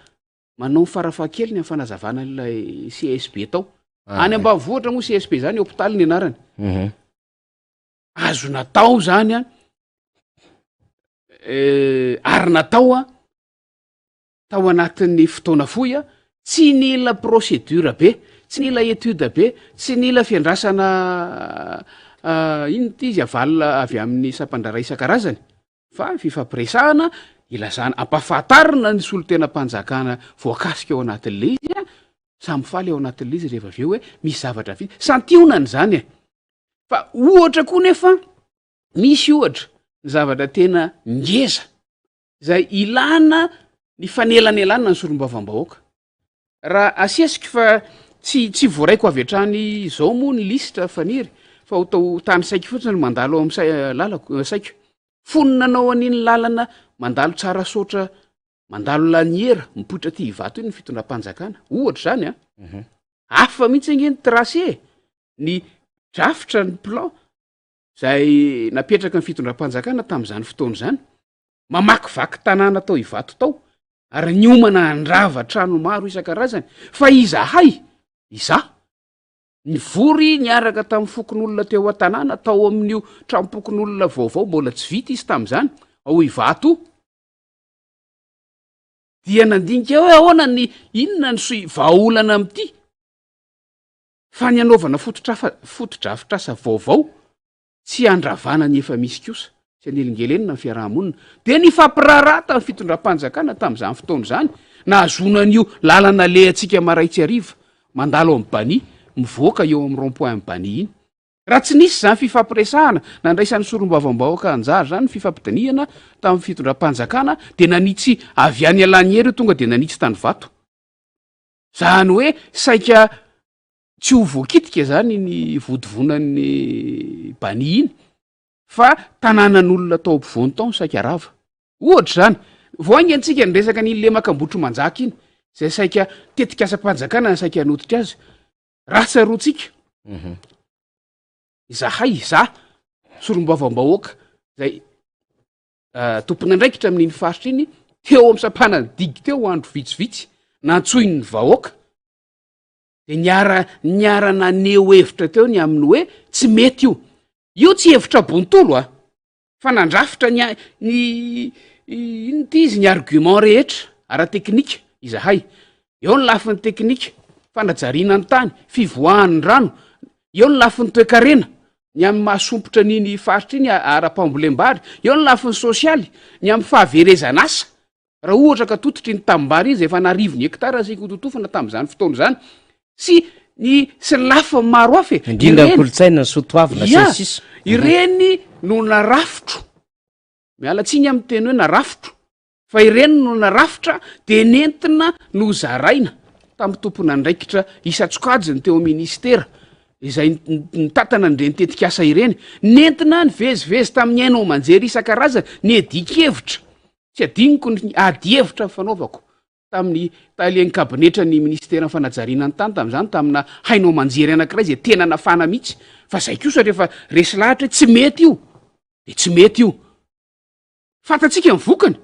manao farafahakely ny fanazavana n'ilay CSB tao any ambanivohitra moa CSB zany hôpitaly ny anarany azo natao zany a ary natao a tao anatin'ny fotoana foy a tsy nila procédure be tsy nila étude be tsy nila fiandrasana ino ty izy avalina avy amin'ny sampandara isan-karazany fa fifampiresahana ilazana ampahafantarina ny solon-tena-panjakana voakasika eo anatin'le izy a samy faly eo anatin'le izy rehefa avy eo hoe misy zavatra vita santionany zany e fa ohatra koa nefa misy ohatra ny zavatra tena ngeza zay ilana ny fanelanelana ny solombavam-bahoaka raha asiasika fa tsy voaraiko avy hatrany zao moa ny listra faniry fa ho tao tany saiko fotsiny mandalo eo amin'ny lalako saiko foninanao an'iny lalana mandalo tsara sotra mandalo laniera mipoitra ty hivato iny ny fitondram-panjakana ohatra zany a afa mihitsy angeny tracé ny drafitra ny plan zay napetraka ny fitondram-panjakana tam'izany fotoana zany mamakivaky tanàna tao hivato tao ary ny omana andrava trano maro isan-karazany fa izahay iza ny vory niaraka tamin'ny fokon'olona teo an-tanàna tao amin'io trampokon'olona vaovao mbola tsy vita izy tam'izany ao hivato dia nandinika hoe ahoana ny inona ny vahaolana am'ty fa ny anaovana fotodrafitrasa vaovao tsy andravana ny efa misy kosa tsy anelingelenina ny fiarahamonina de ny fampirarata ny fitondram-panjakana tam'izany fotoana zany na azonan'io lalana le atsika maraitsy ariva mandalo amin'ny bani mivoaka eo amin'ny rond-point amin'ny bani iny raha tsy nisy zany fifampiresahana nandraisan'ny solombavam-bahoaka anjara zany fifampidiniana tamin'ny fitondram-panjakana de nanitsy avy any alaniera io tonga de nanitsy tany vato zany hoe saika tsy ho voakitika zany ny vodivonan'ny bani iny fa tanànan'olona tao ampovoany tao saika rava ohatra zany voaingy antsika ny resaka n'iny le makambotro manjaka iny zay saika tetika asa-panjakana ny saika hanotitra azy ratsaroatsika izahay iza solombavam-bahoaka zay tompony andraikitra amin'iny faritra iny teo amin'ny sampanany digy teo andro vitsivitsy nantsoiny ny vahoaka de niarana neo hevitra teo ny amin'ny hoe tsy mety io tsy hevitra bontolo a fa nandrafitra ny ino ty izy ny argument rehetra ara-teknika izahay eo ny lafin'ny teknika fanajariana ny tany fivoahany rano eo ny lafin'ny toe-karena ny amin'ny mahasompotra niny faritra iny ara-pambolem-bary eo ny lafin'ny sosialy ny amin'ny fahaverezana asa raha ohatra ka tototry ny tambary iny zay efa narivony hektara zay kototofana tam'izany fotoana zany sy ny lafa maro hafa indrindrakolotsaina ny sotoavina sisisa ireny no narafitro miala tsiny amin'ny teny hoe narafitro fa ireny no narafitra de nentina no zaraina tamin'ny tompona andraikitra isatsokajiny teo ministera izay nitatana nireny tetikasa ireny nentina ny vezivezy tamin'ny ainao manjery isan-karazany ny edikevitra tsy adiniko ny adihevitra fanaovako tamin'ny talian'ny kabinetra ny ministera ny fanajariana ny tany tam'izany tamina hainao manjery anankiray zay tena nafana mihitsy fa zay kosa rehefa resy lahatra hoe tsy mety io de tsy mety io fantatsika mivokany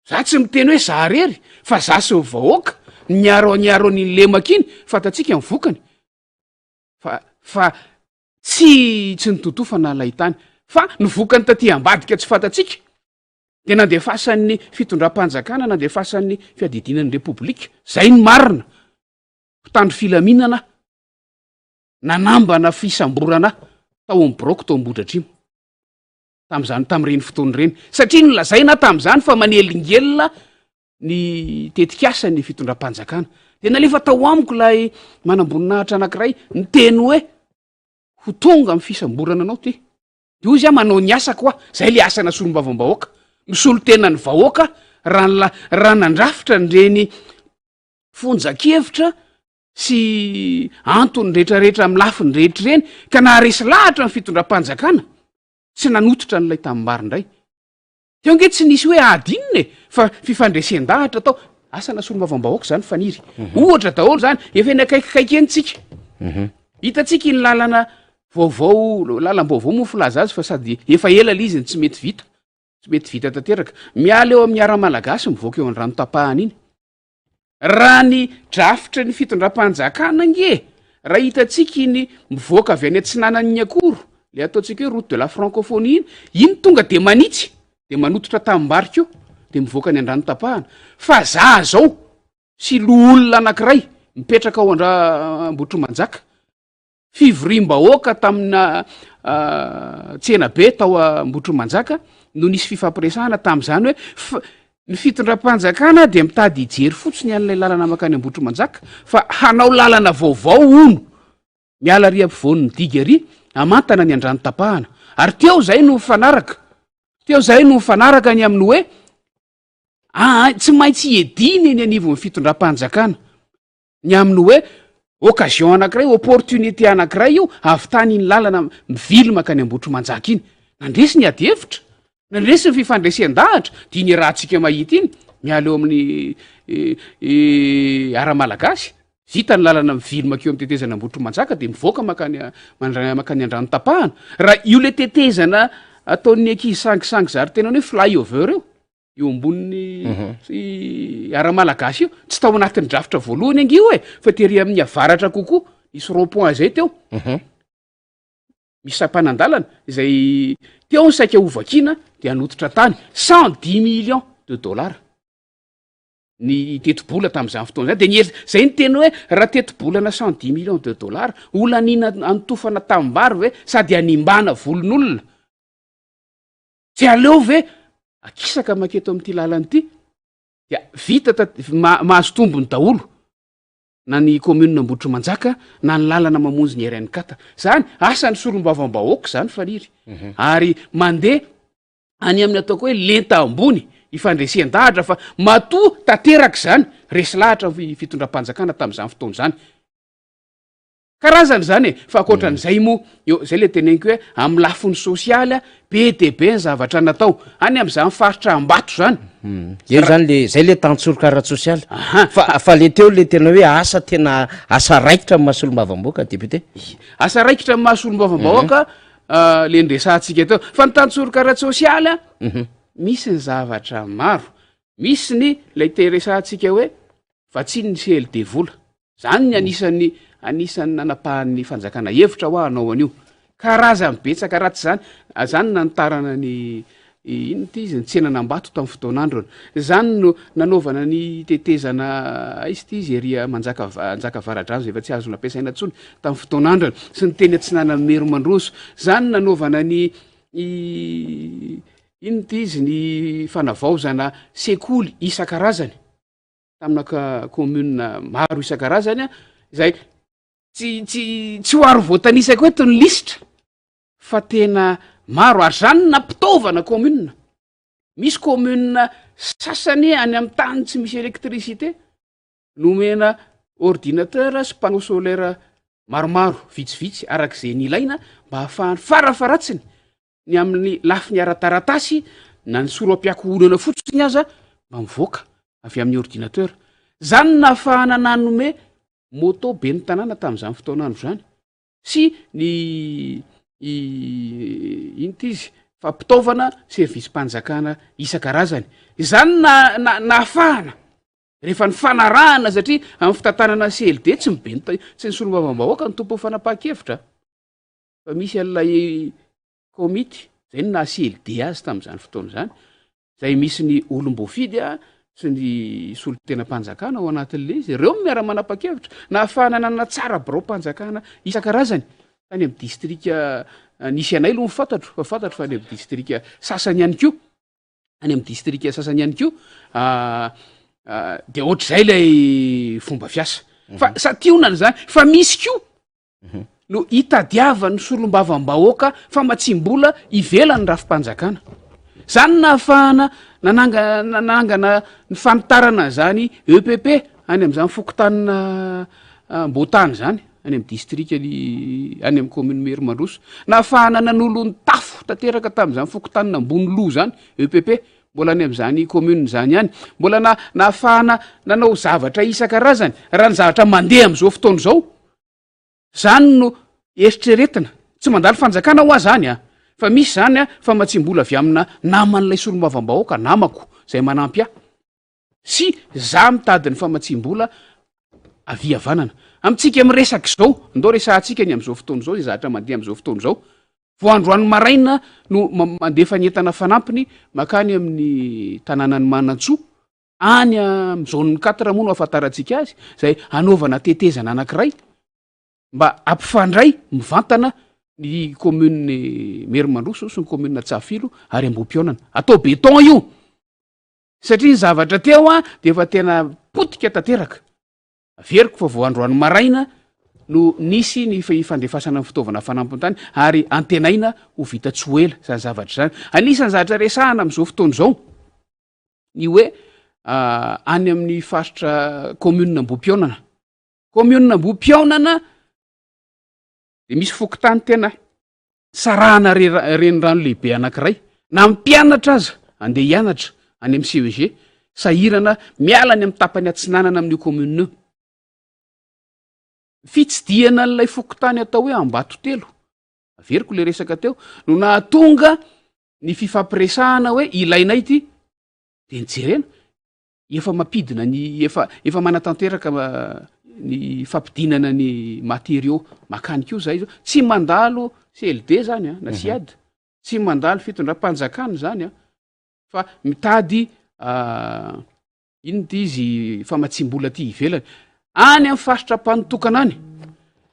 za tsy miteny hoe za rery fa za sy vahoaka niaro an'iny lemaka iny fantatsika mivokany fa tsy nitotofana lay tany fa nivokany taty ambadika tsy fantatsika de nandefasan'ny fitondram-panjakana nandefasan'ny fiadidinan'ny repoblika zay ny marina mpitandro filaminana nanambana fisamborana tao amin'ny broko tao ambodratrimo tam'izany tam'ireny fotoany reny satria nolazaina tam'izany fa manelingelona ny tetikasa ny fitondram-panjakana de nalefa tao amiko lay manamboninahitra anankiray ny teny hoe ho tonga amin'ny fisamborana anao ty de ozy a manao ny asa koa zay le asana solombavam-bahoaka misolo tena ny vahoaka raha nandrafitra nyreny fonjakevitra sy antony rehetrarehetra amin'ny lafiny rehetra reny ka naharesy lahatra ny fitondram-panjakana tsy nanototra n'ilay tamin'nymarindray teo nge tsy nisy hoe adinina fa fifandresen-dahatra tao asana solombavam-bahoaka zany faniry ohatra daholo zany efa eny akaikikaiky entsika hitatsika ny lalana vaovao lalam-baovao moa filaza azy fa sady efa ela l izy tsy mety vita tanteraka miala eo amin'ny ara-malagasy mivoaka eo any ranotapahana iny raha ny drafitra ny fitondram-panjakana nge raha hitatsika iny mivoaka avy any antsinanan'ny akoro le ataontsika hoe route de la francophonie iny tonga de manitsy de manototra tamimbarika eo de mivoaka ny andranotapahana fa za zao sy lo olona anankiray mipetraka ao Andrambotro Manjaka fivorim-bahoaka tamina tsena be tao Ambotro Manjaka no nisy fifampiresahana tam'izany hoe ny fitondram-panjakana de mitady hijery fotsiny an'lay lalana makany Ambotro Manjaka fa hanao lalana vaovao ono miala ry ampivoan'ny diga ry amantana ny andranotapahana ary teo zay no mifanaraka ny amin'ny hoe tsy maintsy ediny eny anivon'ny fitondram-panjakana ny amin'ny hoe occasion anankiray opportunité anankiray io avy tany iny lalana mivily makany Ambotro Manjaka iny nandresy ny ady hevitra nandresy ny fifandresen-dahatra dia ny rahantsika mahita iny miala eo amin'ny ara-malagasy vita ny lalana mivily makeo amin'ny tetezana Ambotro Manjaka de mivoaka makany andranotapahana raha io le tetezana ataon'ny ankizy sangisangy zary tena hoe fly over eo amboniny ara-malagasy io tsy tao anatin'ny drafitra voalohany angy io fa tery amin'ny avaratra kokoa isy rond-point zay teo misy sampanandalana izay teo ny saika ovakina de anototra tany 110 millions de dollars ny teti-bola tam'izany fotoana zany de zay ny teny hoe raha teti-bolana 110 millions de dollars olanina anotofana tamimbary hoe sady animbana volon'olona tsy aleo ve akisaka maketo amin'ity lalany ity dia vita mahazo tombony daholo na ny commune Ambotro Manjaka na ny lalana mamonjy ny RN4 zany asany solombavam-bahoaka zany faniry ary mandeha any amin'ny ataoko hoe lenta ambony ifandresen-dahatra fa matoa tanteraka zany resy lahatra fitondram-panjakana tam'izany fotoana zany karazany zany fa akoatran'izay moa eo zay le teneniko hoe amin'ny lafiny sosialy be de be ny zavatra natao any am'izany faritra Ambato zany eo zany zay le tantsoro-karatra sosialy fa le teo le tena hoe asa raikitra amin'ny mahasolombavambahoaka député asa raikitra amin'ny mahasolombavambahoaka le ndresantsika teo fa ny tantsoro-karatra sosialy misy ny zavatra maro misy ny la iteresantsika hoe vatsiny ny CLD vola zany ny anisany nanapahan'ny fanjakana hevitra ho anao an'io karazany betsaka raha tsy zany nanotarana ny ino ty izy ny tsenan'Ambato tamin'ny fotoan'andro zany no nanaovana ny tetezana izy ty izy ery anjaka varadrano zay efa tsy azo nampiasaina ntsony tamin'ny fotoan'andro sy ny teny atsinana Mero Mandroso zany nanaovana ny ino ty izy ny fanavaozana sekoly isan-karazany tamina commune maro isan-karazany zay tsy ho aro voatanisako hoe tony lisitra fa tena maro ary zany nampitaovana commune misy commune sasany any amin'ny tany tsy misy électricité nomena ordinateur sy panneau solaire maromaro vitsivitsy arak'izay ny ilaina mba hahafahany farafaratsiny ny amin'ny lafiny ara-taratasy na ny soro-ampiakohonana fotsiny aza mba mivoaka avy amin'ny ordinateur zany nahafahana nanome moto be ny tanàna tam'izany fotoanandro zany sy ny ino ty izy fampitaovana service mpanjakana isan-karazany zany nahafahana rehefa ny fanarahana satria amin'ny fitantanana CLD tsy ny solombavam-bahoaka ny tompo fanapahan-kevitra fa misy an'ilay komity zay no naha CLD azy tam'izany fotoana zany zay misy ny olom-boafidy sy ny solon-tena-mpanjakana ao anatin'le izy ireo miara-manapa-kevitra nahafahana nanana tsara birao-mpanjakana isan-karazany tany amin'ny distrika nisy anay aloha fantatro fa any amin'ny distrika sasany ihany ko any amin'ny distrika sasany ihany ko de ohatr'izay lay fomba fiasa fa sationany zany fa misy ko no hitadiavany solombavam-bahoaka fa matsimbola ivelany rafim-panjakana zany nahafahana nanangana ny fanitarana zany EPP any am'izany fokotanina Mbotany zany any amin'ny distrika any amin'ny commune Mero Mandroso nahafahana nanolo ny tafo tanteraka tam'izany fokotanina ambony lo zany EPP mbola any am'izany commune zany ihany mbola nahafahana nanao zavatra isan-karazany raha ny zavatra mandeha am'izao fotoana zao zany no eritreretina tsy tsy mandalo fanjakana ho azany a fa misy zany a fa matsimbola avy amina naman'ilay solombavambahoaka namako zay manampy ah sy za mitady ny famatsimbola aviavanana amitsika miresaky zao ndao resahantsika ny am'izao fotoana zao zay zahatra mandeha am'izao fotoana zao voandroany maraina no mandefa ny entana fanampiny makany amin'ny tanànany manantsoa any am'zaon'ny 4 moa no afantarantsika azy zay anaovana tetezana anankiray mba ampifandray mivantana ny commune Merimandroso sy ny commune Tsafilo ary Ambohimpionana atao beton io satria ny zavatra teo a de efa tena potika tanteraka averiko fa voandroany maraina no nisy ny fandefasana ny fitaovana fanampiny tany ary antenaina ho vita tsy ho ela zany zavatra zany anisan'ny zavatra resahana am'izao fotoana zao ny hoe any amin'ny faritra commune Ambohimpionana commune Ambohimpionana de misy fokontany tena sarahana renirano lehibe anankiray na mpianatra aza andeha hianatra any amin'ny CEG sahirana miala any amin'ny tapany atsinanana amin'io commune io fitsidiana n'ilay fokontany atao hoe Ambatotelo averiko le resaka teo no nahatonga ny fifampiresahana hoe ilainay ty de nijerena efa mampidina ny efa manatanteraka ny fampidinana ny matériaux makanika io zay tsy mandalo CLD zany a na siady tsy mandalo fitondram-panjakana zany a fa mitady ino ty izy famatsimbola ty ivelany any amin'ny faritra mpanotokana any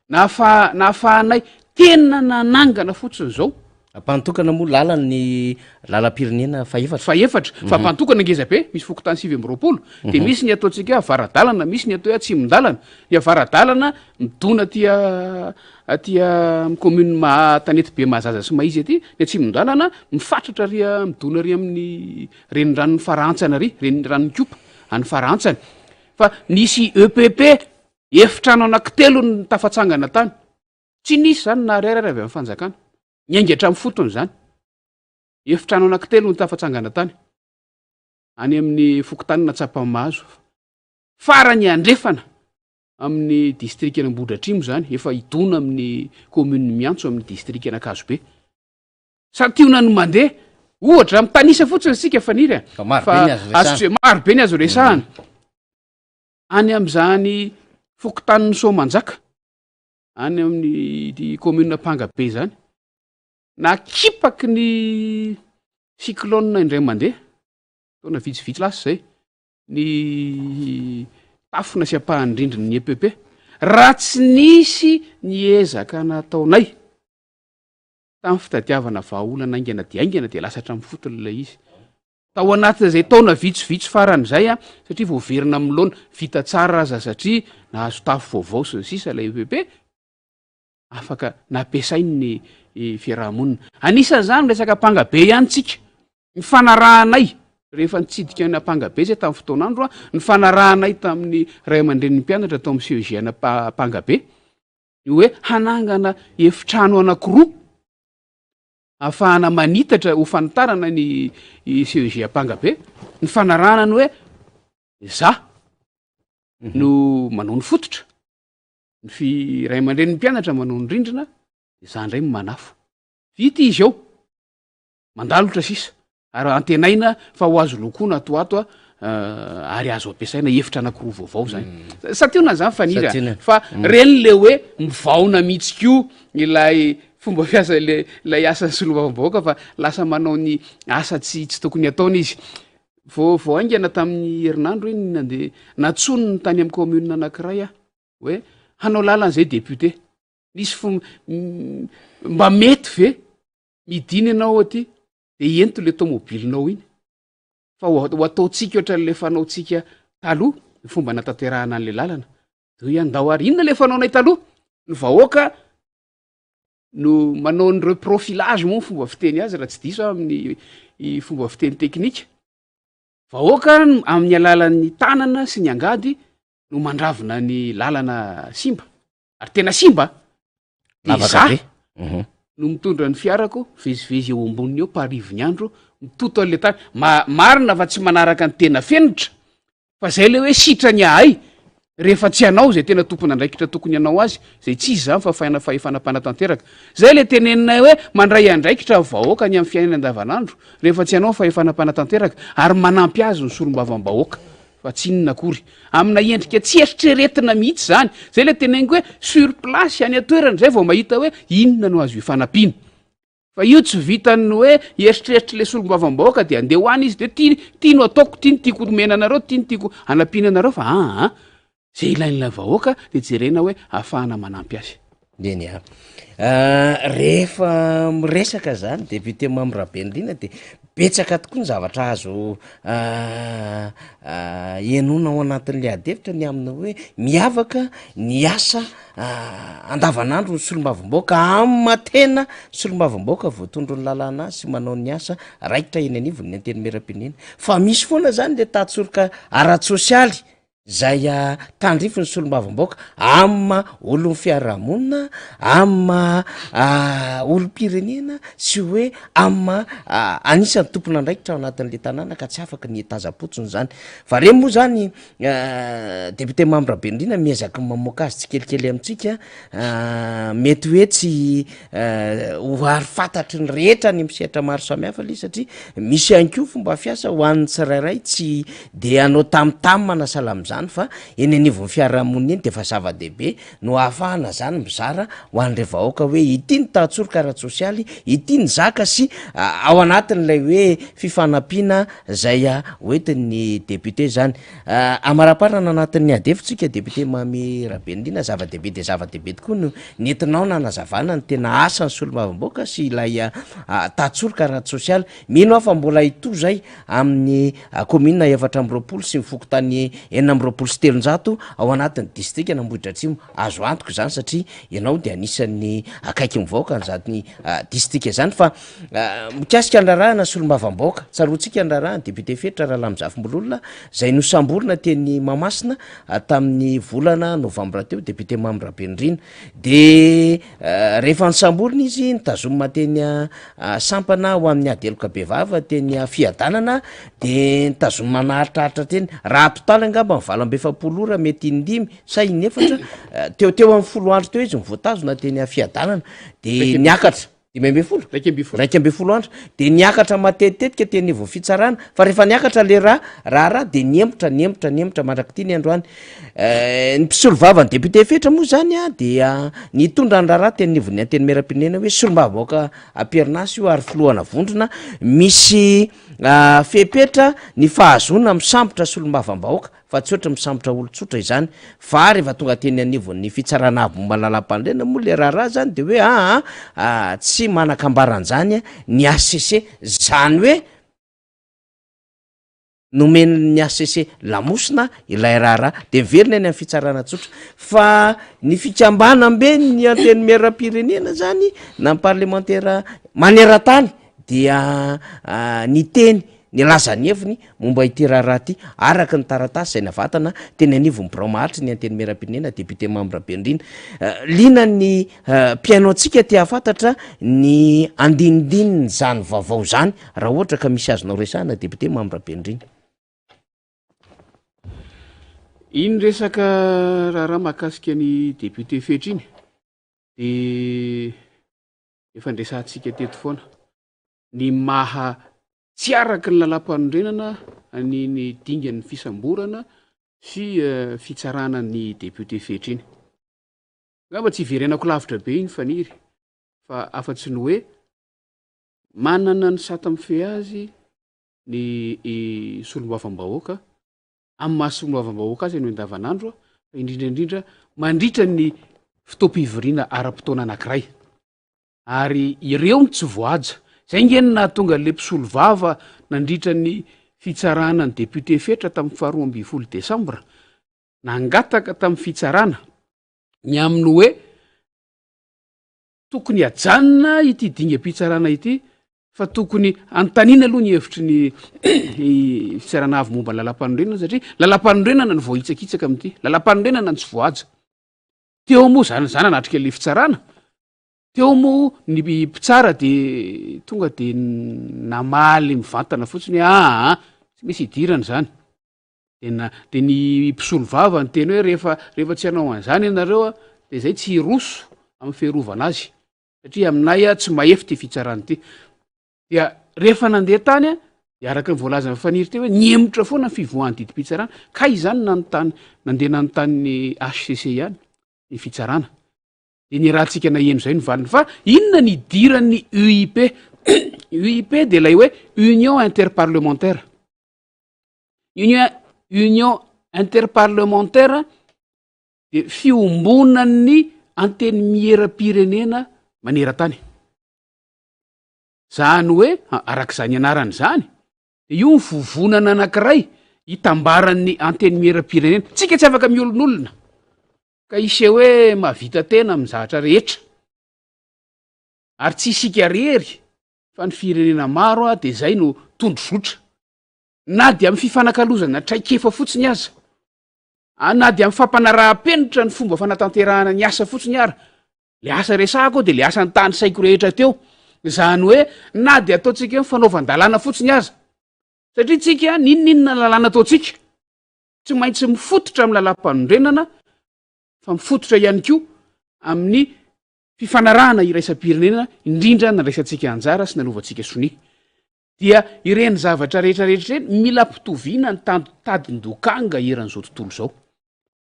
nahafahanay tena nanangana fotsiny zao mpanotokana moa lala ny lalam-pirenena faefatra fa mpantokana ngezabe misy fokontany 7 de misy ny ataontsika avaradalana misy ny atao hoe atsimondalana ny avaradalana midona atya commune Tanety be Mahazaza sy Maizy aty ny atsimondalana mifatratra ry midona ry amin'ny renirano Farantsana ry renirano Kopa any Farantsana fa nisy EPP efitrano anankitelo ny tafatsangana tany tsy nisy zany na rerara avy amin'ny fanjakana nyaingatra amin'ny fotony zany efitrano anankitelo ny tafatsangana tany any amin'ny fokontany Tsapamahazo farany andrefana amin'ny district Ambohidratrimo zany efa idona amin'ny commune Miantso amin'ny district Ankazobe sationa ny mandeha ohatra mitanisa fotsiny sika faniry fa maro be ny azo resahana any am'zany fokontany Soamanjaka any amin'ny commune Pangabe zany na kipaky ny cyclone indray mandeha taona vitsivitsy lasa zay ny tafona sy ampahandrindriny ny EPP raha tsy nisy ny ezaka nataonay tamin'ny fitadiavana vahaolana aingana de aingana de lasatra amin'ny fotony ilay izy tao anatin'izay taona vitsivitsy faran'izay a satria voaverina amin'ny laona vita tsara aza satria nahazo tafo vaovao sy ny sisa ilay EPP afaka nampiasainy ny fiarahamonina anisan'izany resaka Pangabe ihany tsika ny fanarahanay rehefa nitsidika ny Pangabe zay tamin'ny fotoan'andro a ny fanarahanay tamin'ny ray aman-dreniny mpianatra tao amin'ny CEG na Pangabe ny hoe hanangana efitrano anankiroa ahafahana manitatra ho fanitarana ny CEG Pangabe ny fanarahana ny hoe za no manao ny fototra ny ray aman-dreniny mpianatra manao ny rindrina de za ndray manafo vita izy ao mandalotra sisa ary antenaina fa ho azo lokoana atoato ary azo ampiasaina efitra anankiroa vaovao zany sationa zany faniry fa reny le hoe mivaona mihitsy ko ilay fomba fiasa ilay asan'ny solombavambahoaka fa lasa manao ny asa tsy tokony ataony izy vao aingana tamin'ny herinandro iny nandeha natsonony tany amin'ny commune anankiray a hoe hanao lalan'izay député nisy mba mety ve midiny ianao aty de ento le tomobilinao iny fa ho ataotsika ohatra le fanaotsika taloha ny fomba natanterahana an'le lalana de andao ary inona le fanaonay taloha ny vahoaka no manao ny reprofilage moa ny fomba fiteny azy raha tsy diso amin'ny fomba fiteny teknika vahoaka amin'ny alalan'ny tanana sy ny angady no mandravina ny lalana simba ary tena simba de za no mitondra ny fiarako vezivezy eo amboniny eo parivony andro mitoto an'le tany marina fa tsy manaraka ny tena fenitra fa zay le hoe sitrany ahay rehefa tsy anao zay tena tompona andraikitra tokony anao azy zay tsy izy zany fa fahefanapanatanteraka zay le teneninay hoe mandray andraikitra vahoaka ny amin'ny fiainana andavanandro rehefa tsy anao fahefanapanatanteraka ary manampy azy ny solombavam-bahoaka fa tsy inona akory amina endrika tsy eritreretina mihitsy zany zay le teneniko hoe sur place any atoerana zay vao mahita hoe inona no azo ifanampiana fa io tsy vitany hoe eritreritry le solombavam-bahoaka de andeha hoany izy de tiano ataoko tiany tiako mena anareo tiany tiako anampiana anareo fa zay ilain'la vahoaka de jerena hoe ahafahana manampy azy eny rehefa miresaka zany député Mamirabenirina de betsaka tokoa ny zavatra azo enona ao anatin'le adevitra ny amina hoe miavaka ny asa andavanandro ny solombavam-baoaka am'matena solombavam-baoaka voatondro ny lalàna sy manao ny asa raikitra eny anivony ny anteny meram-pirenena fa misy foana zany le tatsoroka ara-tsosialy zay tandrifo ny solombavam-baoaka ama olon'ny fiarahamonina ama olom-pirenena sy hoe ama anisan'ny tompona andraikitra ao anatin'le tanàna ka tsy afaka ny tazapotsiny zany fa reny moa zany député Mamirabenirina miezaka mamoaka azy tsy kelikely amintsika mety hoe tsy hoary fantatry ny rehetra ny misehatra maro samihafa le satria misy ihany koa fomba fiasa ho an'ny tsirairay tsy de anao tamtam manasala am'zany fa eny anivon'ny fiarahamonina eny de fa zava-dehibe no ahafahana zany mizara ho an'le vahoaka hoe ity ny tahatsoroka ara-tsosialy ity ny zaka sy ao anatin'lay hoe fifanampiana zay hoentin'ny député zany amaraparana anatin'ny adefotsika député Mamirabenirina zava-dehibe de zava-dehibe tokoa no nentinao na nazavana ny tena asa ny solombavam-baoaka sy ilay tahatsoroka ara-tsosialy mino aho fa mbola ito zay amin'ny commune efatra amby roapolo sy mifokotany roapolo sy telonjato ao anatin'ny distrika Nambohitra Atsimo azo antoko zany satria ianao de anisan'ny akaiky mivaoaka nyzany distrika zany fa mikasika andrarahana solombavam-baoaka tsaroantsika andrarahana député Fetra Rahalamijafombololona zay nosamborona teny Mamasina tamin'ny volana novambra teo député Mamirabenirina de rehefa nisamborona izy nitazomina teny sampana ho amin'ny adeloka bevava teny fiadanana de nitazomina naharitraritra teny raha mpitaly angamba valambe efapolo ora mety indimy sa inefatra teo amin'ny folo andro teo izy mivoatazona teny fiadanana de niakatra dimy amby folo raiky amby folo andro de niakatra matetitetika teny vo fitsarana fa rehefa niakatra le raha de niemitra mandraky ty ny androany ny mpisolo vavany député Fetra moa zany de nitondra ny raharaha teny nivony anteny meram-pirenena hoe solombavam-baoaka amperinasy io ary filohana vondrona misy fepetra ny fahazona misambotra solombavam-bahoaka fa tsy oatra misambotra olo-tsotra izany fa rehefa tonga teny anivon'ny fitsarana avy momba lalam-pandrena moa le raharaha zany de hoe tsy manakambaran'zany ny ACC zany hoe nomen'ny ACC lamosina ilay raharaha de miverina any amin'ny fitsarana tsotra fa ny fikambanam-be ny anteny meram-pirenena zany na ny parlementaire maneran-tany dia ny teny ny lazany heviny momba ity raharaha ty araka ny taratasy zay navatana teny anivon'ny birao maharitry ny anteny meram-pirenena député Mamirabenirina lina ny mpiaino antsika ty hafantatra ny andinindininy zany vaovao zany raha ohatra ka misy azonao resahana député Mamirabenirina iny resaka raharaha mahakasika ny député Fetra iny de efa ndresantsika teto foana ny maha tsy araky ny lalam-panondrenana ny dingan'ny fisamborana sy fitsarana ny député Fetra iny ngamba tsy iverenako lavitra be iny faniry fa afa-tsy ny hoe manana ny sata mife azy ny solombavam-bahoaka amin'ny mahasolombavam-bahoaka azy no andavanandro fa indrindraindrindra mandritra ny fitoam-pivoriana ara-potoana anankiray ary ireo ny tsy voaja zay ngeny nahatonga le mpisolo vava nandritra ny fitsarana ny député Fetra tamin'ny faharoa amby folo desambra nangataka tamin'ny fitsarana ny amin'ny hoe tokony ajanona ity dingam-pitsarana ity fa tokony antanina aloha ny hevitry ny fitsarana avy momba ny lalam-panondrenana satria lalam-panondrenana ny voahitsakitsaka amin'ity lalam-panondrenana ny tsy voaja teo moa zany anatrika le fitsarana teo moa ny mpitsara de tonga de namaly mivantana fotsiny tsy misy idirana zany de ny mpisolo vava ny teny hoe rehefa tsy hanao an'izany ianareo de zay tsy roso amin'ny fiarovana azy satria aminay tsy mahefy ty fitsarany ty dia rehefa nandeha tany de araka ny voalaza ny faniry te hoe niemotra foana ny fivoahan'ny didim-pitsarana ka izany nandeha nanontanyny HCC ihany ny fitsarana de ny rahantsika naheno zay ny valiny fa inona ny idiran'ny UIP UIP de lay hoe Union Interparlementaire Union Interparlementaire de fiombonan'ny anteny miera-pirenena maneran-tany zany hoe arak'izany anarany zany de io ny vovonana anankiray hitambaran'ny anteny miera-pirenena tsika tsy afaka miolon'olona ka ise hoe mahavita tena amin'ny zavatra rehetra ary tsy isika rery fa ny firenena maro de zay no tondrozotra na de amin'ny fifanakalozana traikefa fotsiny aza na de amin'ny fampanaraha-penitra ny fomba fanatanterahana ny asa fotsiny ara le asa resako de le asa ny tany saiko rehetra teo zany hoe na de ataontsika fanaovan-dalàna fotsiny aza satria tsika ninninona lalàna ataontsika tsy maintsy mifototra amin'ny lalam-panondrenana fa mifototra ihany ko amin'ny fifanarahana iraisam-pirenena indrindra nandraisantsika anjara sy nalovantsika soni dia ireny zavatra rehetrarehetra reny mila mpitoviana ny tadindokanga eran'izao tontolo zao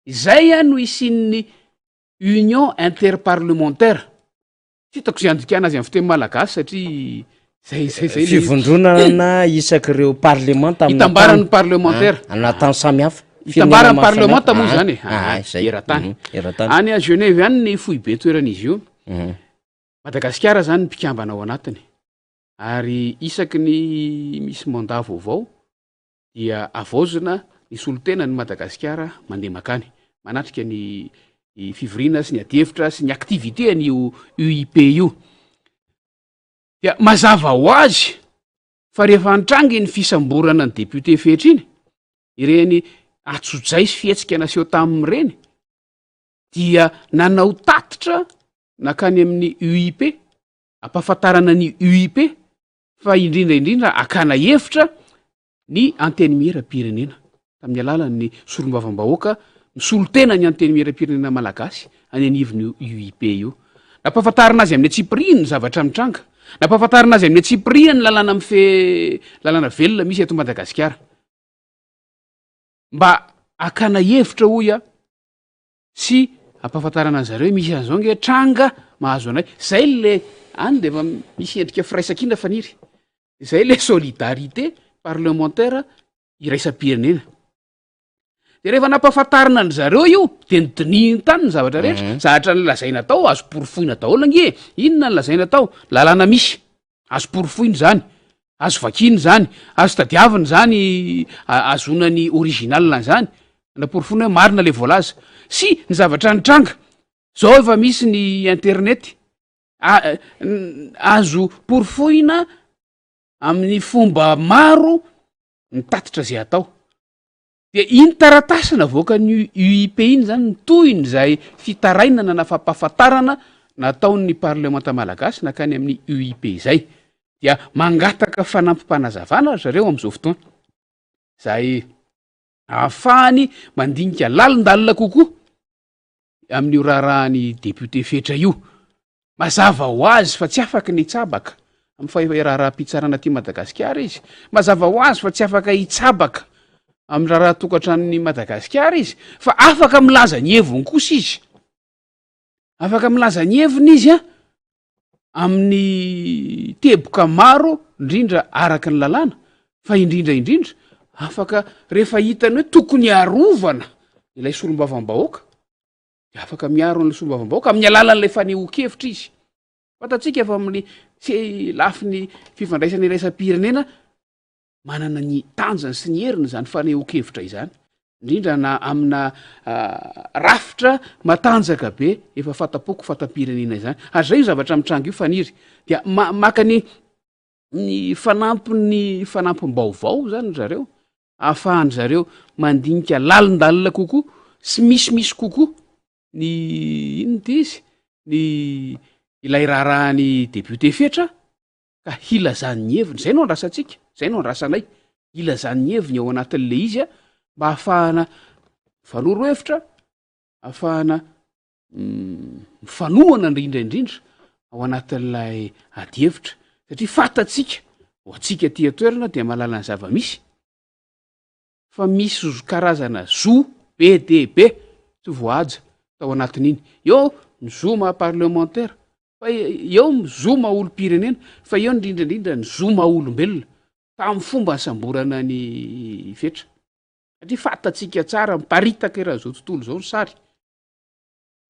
izay no isin'ny Union Interparlementaire fitako zay andikana azy amin'ny fiteny malagasy satria zay fivondronana isak'ireo parlemanta hitambaran'ny parlementaire anatany samy hafa hitambaran'ny parlemanta moa zany zay eran-tany any a Genève any ny fohy be toeran'izy io Madagasikara zany mpikambana ao anatiny ary isaky ny misy mandat vaovao dia avaozina ny solotena ny Madagasikara mandeha makany manatrika ny fivoriana sy ny adihevitra sy ny activité an'io UIP io dia mazava ho azy fa rehefa antrangy ny fisamborana ny député fetra iny ireny atsotsay sy fihetsika naseho tamin'ireny dia nanao tatitra nakany amin'ny UIP ampahafantarana ny UIP fa indrindraindrindra akana hevitra ny anteny miera-pirenena tamin'ny alalan'ny solombavam-bahoaka misolo tena ny anteny miera-pirenena malagasy any anivony UIP io nampahafantarana azy amin'ny atsipiriny ny zavatra mitranga nampahafantarana azy amin'ny atsipiriny ny lalàna lalàna velona misy eto Madagasikara mba akana hevitra hoy sy ampahafantarana an zareo misy an'izao nge tranga mahazo anay zay le any de efa misy endrika firaisakina faniry zay le solidarité parlementaire iraisam-pirenena de rehefa nampahafantarana ny zareo io de nidininy tany ny zavatra rehetra zavatra nylazaina tao azo porofoina daholo nge inona ny lazaina tao lalàna misy azo porofoiny zany azo vakiny zany azo tadiaviny zany azonany originalna zany naporofoina hoe marina le voalaza sy ny zavatra nitranga zao efa misy ny internet azo porofoina amin'ny fomba maro nitatitra zay atao de iny taratasina voaka ny UIP iny zany nytoyny zay fitarainana na fampahafantarana nataon'ny parlemanta malagasy nakany amin'ny UIP zay dia mangataka fanampim-panazavana zareo am'izao fotoana zay ahafahany mandinika lalindalina kokoa amin'io raharahany député fetra io mazava ho azy fa tsy afaka ny hitsabaka amin'ny raharaha-pitsarana ty Madagasikara izy mazava ho azy fa tsy afaka hitsabaka amin'ny raharaha tokantranony Madagasikara izy fa afaka milaza ny heviny kosa izy afaka milaza ny heviny izy amin'ny teboka maro indrindra araka ny lalàna fa indrindraindrindra afaka rehefa hitany hoe tokony harovana ilay solombavam-bahoaka de afaka miaro n'lay solombavam-bahoaka amin'ny alalan'lay fanehoan-kevitra izy fatatsika efa amin'ny tsy lafi ny fifandraisany iraisam-pirenena manana ny tanjany sy ny heriny zany fanehoan-kevitra izany indrindra na amina rafitra matanjaka be efa fatapoko fatam-pirenena izany ary zay io zavatra mitranga io faniry dia maka ny fanampim-baovao zany zareo ahafahany zareo mandinika lalindalina kokoa sy misimisy kokoa ny inony ty izy ny ilay raharahany député fetra ka hilazan'ny heviny zay no andrasantsika zay no andrasanay hilazan'ny heviny ao anatin'le izy mba ahafahana fanoro-hevitra ahafahana mifanoana indrindraindrindra ao anatin'ilay adi-hevitra satria fatatsika ho atsika ty atoerana dia mahalala ny zava-misy fa misy karazana zo be de be tsy voaja tao anatin'iny eo mizoma parlementaire fa eo mizoma olo-pirenena fa eo indrindraindrindra ny zoma olombelona tamin'ny fomba ny samborana ny fetra satria fatatsika tsara miparitaka raha zao tontolo zao ny sary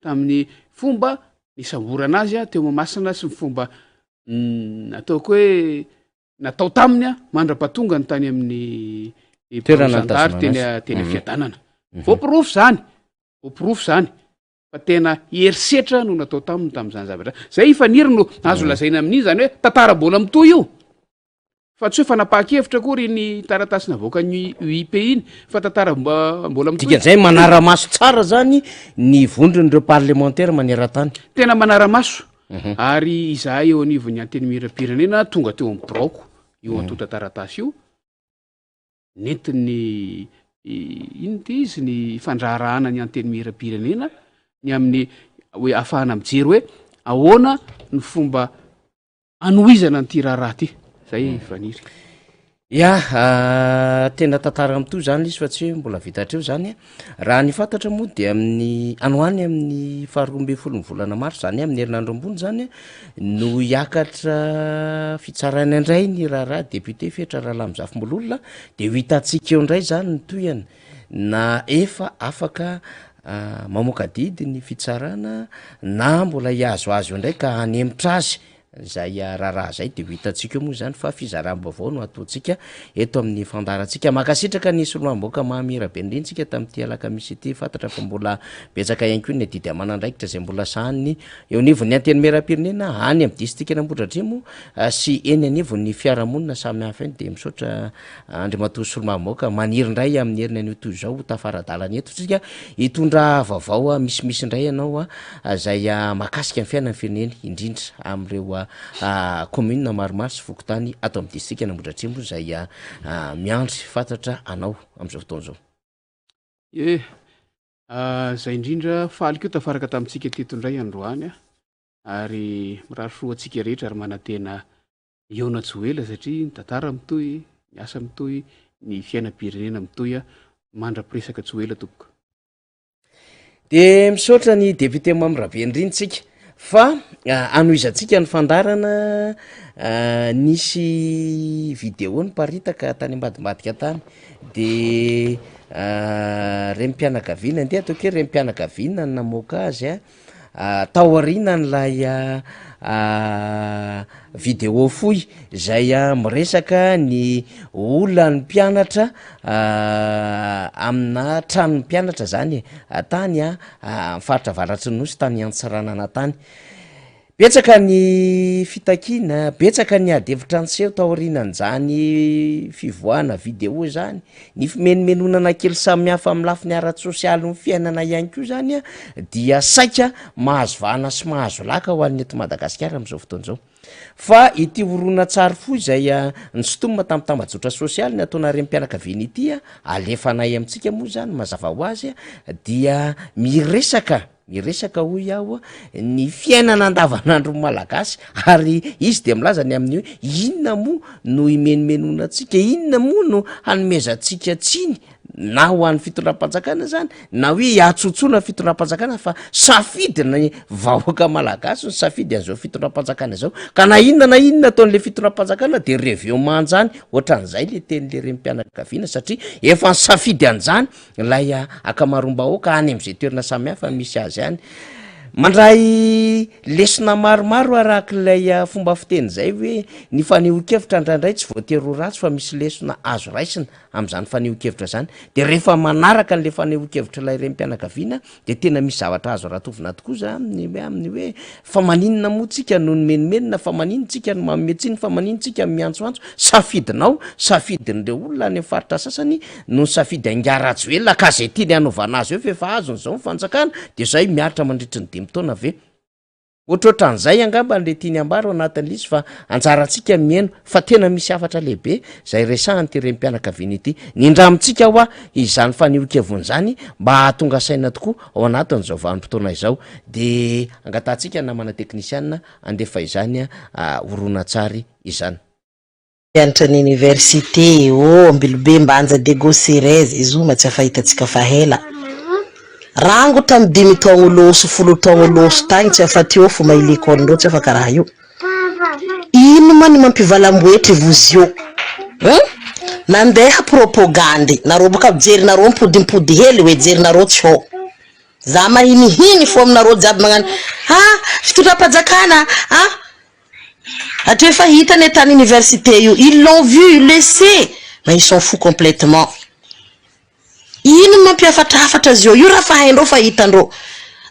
tamin'ny fomba ny samborana azy a teo mamasina sy ny fomba ataoko hoe natao taminy a mandra-patonga ny tany amin'ny prosandary teny fiadanana voapirofo zany fa tena herisetra no natao taminy tam'izany zavatra zay ifaniri no azo lazaina amin'iny zany hoe tantara mbola mitoy io fa tsy hoe fanapahakevitra kory ny taratasina voaka ny UIP iny fa tantara mbola mitoy manara-maso tsara zany ny vondron'ireo parlementaire maneran-tany tena manara-maso ary izahay eo anivon'ny anteny mira-pirenena tonga teo amin'ny braoko io antota taratasy io nentiny ino ty izy ny fandraharahana ny anteny mira-pirenena ny amin'ny hoe ahafahana mijery hoe ahoana ny fomba anoizana ny ty raharaha ty zay faniry tena tantara am'to zany izy fa tsy hoe mbola vitatreo zany raha ny fantatra moa de amin'ny anoany amin'ny faharoambe folo ny volana maro zany amin'ny herinandro ambony zany no hiakatra fitsarany andray ny raharaha député fetra raha lamizafombololona de ho hitatsika eo indray zany ny toyany na efa afaka mamoaka didy ny fitsarana na mbola hiazoazo eo indray ka hanemitra azy zay raharaha zay de ho hitatsika eo moa zany fa fizaram-bavao no ataontsika eto amin'ny fandarantsika makasitraka ny soloam-boaka mahamira be indrintsika tamin'ity alaka misy ity fantatra fa mbola betsaka ihany koa ny didy amanandraikitra zay mbola sahany eo anivon'ny anteny mera-pirenena any amin'ny distrika Ambohidratrimo sy eny anivon'ny fiarahamonina samy hafa eny de misaotra andriamatoa soloam-boaka maniry indray amin'ny heriny an'io toy zao tafaradalana eto tsika hitondra vaovao misimisy indray ianao zay makasika ny fiainan'ny firenena indrindra am'ireo commune maromaro sy vokotany ato amin'ny distrika Ambohidratrimo zay miandry fantatra anao am'izao fotoana zao zay indrindra faliko eo tafaraka tamintsika tetondray androany ary mirary fo atsika rehetra ary manantena eona tsy ho ela satria ny tantara mitoy ny asa mitoy ny fiainam-pirenena mitoy mandra-piresaka tsy ho ela tompoka de misaotra ny député mamirabe indrintsika fa anoizantsika ny fandarana nisy vidéo ny paritaka tany ambadimbadika tany de rem-pianakaviana ndeha ataoko hoe rem-pianakaviana ny namoaka azy taoriana n'lay vidéo foy zay miresaka ny olan'ny mpianatra amina tranony mpianatra zany tany mifaritra varatry ny nosy tany Antsiranana tany betsaka ny fitakina betsaka ny adevitra anseho taorianan'zany fivoahana vidéo zany ny fimenomenonana kely samihafa amin'ny lafiny ara-tsosialy ny fiainana ihany koa zany dia saika mahazo vahana sy mahazo laka ho an'ny eto Madagasikara am'izao fotoana zao fa ity horona tsary fo izay nysotomina tamin'ny tambajotra sosialy ny ataona rem-pianakaviana ity alefanay amintsika moa zany mazava ho azy dia miresaka hoy aho ny fiainana andavanandro malagasy ary izy de milaza ny amin'ny hoe inona moa no imenomenonantsika inona moa no hanomezantsika tsiny na ho an'ny fitondram-panjakana zany na hoe hiatsotsoana fitondram-panjakana fa safidy ny vahoaka malagasy ny safidy an'izao fitondram-panjakana zao ka na inona ataon'le fitondram-panjakana de reveo manjany ohatran'izay le teny'le rem-pianakaviana satria efa ny safidy an'izany lay akamarombahoaka any am'izay toerana samihafa misy azy any mandray lesona maromaro arak'ilay fomba fiteny zay hoe ny fanehoan-kevitra indraindray tsy voatery ho ratsy fa misy lesona azo raisina am'izany fanehoan-kevitra zany de rehefa manaraka n'le fanehoan-kevitra ilay rem-pianakaviana de tena misy zavatra azo ratovina tokoa za amin'ny hoe fa maninona moa tsika no menomenona fa manino tsika no mametsiny fa manino tsika miantsoantso safidinao safidin'ireo olona any amin'ny faritra sasany no safidy angaratsy velona ka zay tiany anaovana azy eo fa efa azony zao ny fanjakana de zay miaritra mandritra ny 5 taona ve ohatrohatran'izay angamba nle tiany ambaro anatin'l izy fa anjarantsika miaino fa tena misy afatra lehibe zay resahany ty rempianakaviany ity nindramintsika hoa izany fanioikevon'zany mba hahatonga saina tokoa ao anatin'zao vanimpotoana izao de angatantsika namana teknisianna andefa izany oronatsary izany mianatra ny université ambilobe mbanja degosirez izoma tsy afahitatsika fahela rango tam 10 taogno loso 10 taogno loso tagny tsy afateo fo mail école ndreo tsy afaka raha io ino ma ny mampivalamboetry vozio nandeha propagande nareo baka jerinareo mpodimpody hely hoe jerinareo tsy ho za mahinihiny fo aminareo jiaby magnano fitondram-panjakana atrefa hitany tany université io ils l'ont vu le sait mais ils sont fous complètement ino mampiafatrafatra zio io raha fahaindreo fa hitandreo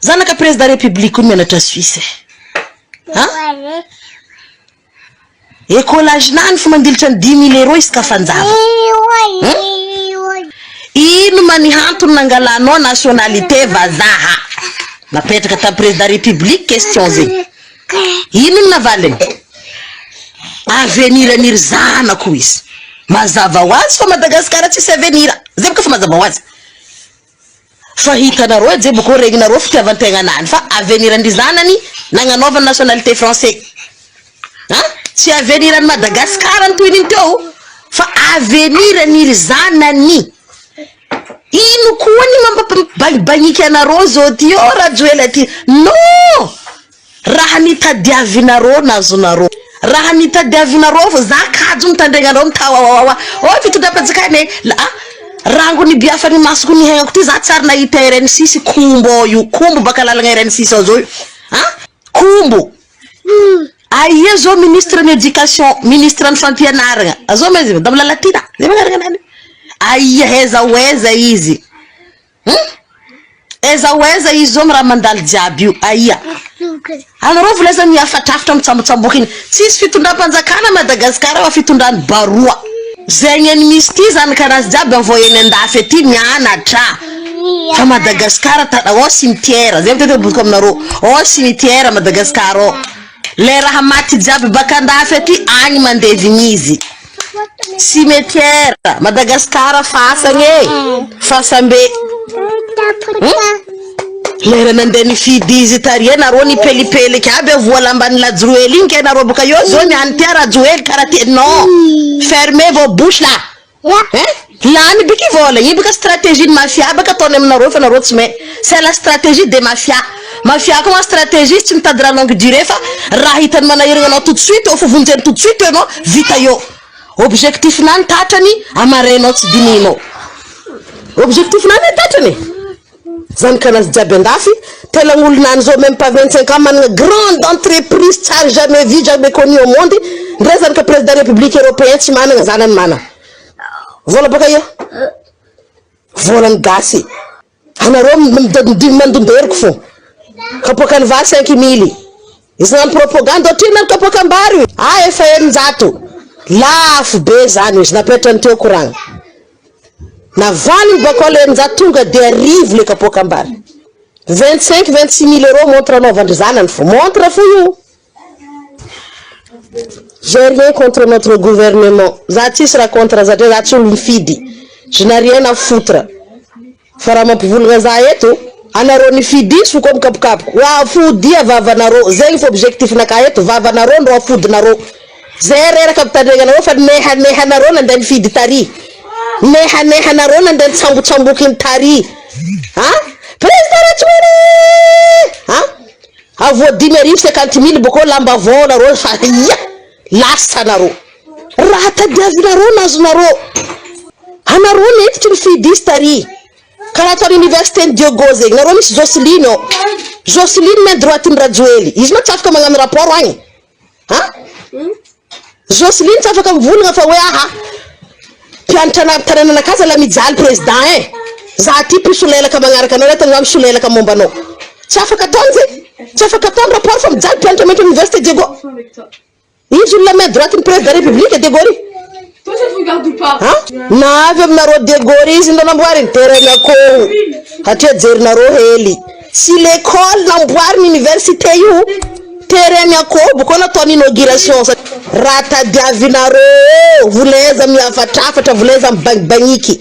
zanaka président république ony mianatra Suisse écolage nany fo mandilitra ny 10 000 € isaka fanjava ino manihantony nangalanao nationalité vazaha napetraka ta président république question zay ino ny navaliny avenir aniry zanako izy mazava hoazy fa Madagasikara tsisy avenir zay boka fa mazava hoazy fa hitanareo zay boka regninareo fitiavantegna nany fa avenir ny zanany nagnanaovany nationalité français tsy avenir ny Madagasikara ny toininy teo fa avenir ny zanany ino koa ny mampabagniky anareo zao ty rajoela ty non raha nitadiavinareo nazonareo raha nitadiavinareo fo za kajo mitandregnanareo mitawawawa fitondram-panjakana rango ny biafa ny masoko ny hainako ty za tsara nahita RN6 kombo io kombo baka lalagna RN6 ao zao io kombo aia zao ministre ny éducation ministre ny fampianaragna azao mazy damy lalatina zay magnaragna nany aia eza oeza izy eza oeza izy zao raha mandalo jiaby io aia anareo voleza miafatrafatra mitsambontsamboky iny tsisy fitondram-panjakana Madagasikara fa fitondrany baroa zegny any misy ty zany kanazy jiaby avoyeny andafy aty mianatra fa Madagasikara tada cimetière zay mitete botiko aminareo cimetière Madagasikara le raha maty jiaby baka andafy aty agny mandevigny izy cimetière Madagasikara fasambe lera nandeha nifidy izy taria nareo nipelipeliky aby vola ambany lajoely igny ke nareo boka io zao niany tia rajoely karaha ty non fermez vos bouches là lany biky vola io baka stratégie de mafia baka ataony aminareo fa nareo tsy may c'est la stratégie de mafia koa stratégie tsy mitady raha longue durée fa raha hitany manahiragna anao tout de suite ao fovonjeny tout de suite anao vita io objectif nany tatrany amarenao tsy dininao objectif nany tatrany zany kanazy jiaby andafy telagn'olo nany zao même pas 25 ans managna grande entreprise tsara jamais vu jamais connu au monde ndray zany ka président république européen tsy managna zanany managna vola baka io volany gasy anareo mandonderiko fo kapokany va 5 000 izy nany propagande ohatrinany kapokambary efa eninjato lafo be zany izy napetrany teo koragna navaliny bako le eninjato tonga de arrive le kapokambary 25-26 000 € montre anaovandry zanany fo montre fo io j'ai rien contre notre gouvernement za tsisy raha contre zatria za tsy olo mifidy je n'ai rien à foutre fa raha mampivolagna za eto anareo nifidisy ko mikapokapoko afodia vavanareo zegny fo objectif naka eto vavanareo ndro afodinareo zay reraka mitandregnanareo fa nehanareo nandeha nifidy tary nehanareo nandeha nitsambotsamboky ny tary président rajoely avo 10 000 boko lamba vao nareo fa lasa nareo raha tadiavinareo nazonareo anareo netitry nifidisy tary karaha ataony université ny Diogo zegny nareo misy Jocelyne main droite ny Rajoely izy ma tsy afaka magnano rapport agny Jocelyne tsy afaka mivolagna fa hoe mpianatra tanànanakaza la mijaly président za ty mpisolelaka magnaraka anao tagna misolelaka momba anao tsy afaka ataony zay tsy afaka ataony rapport fa mijaly mpianatra maintry université Diogo izy olona main droite ny président république Diegory Toi, ça te regarde ou pas navy aminareo Diegory izy ndo namboariny terany akoho hatria jerinareo hely si l'école namboariny université io terrain Yakobo koa nataony inauguration raha tadiavinareo volaiza miavatrafatra volaiza mibanibaniki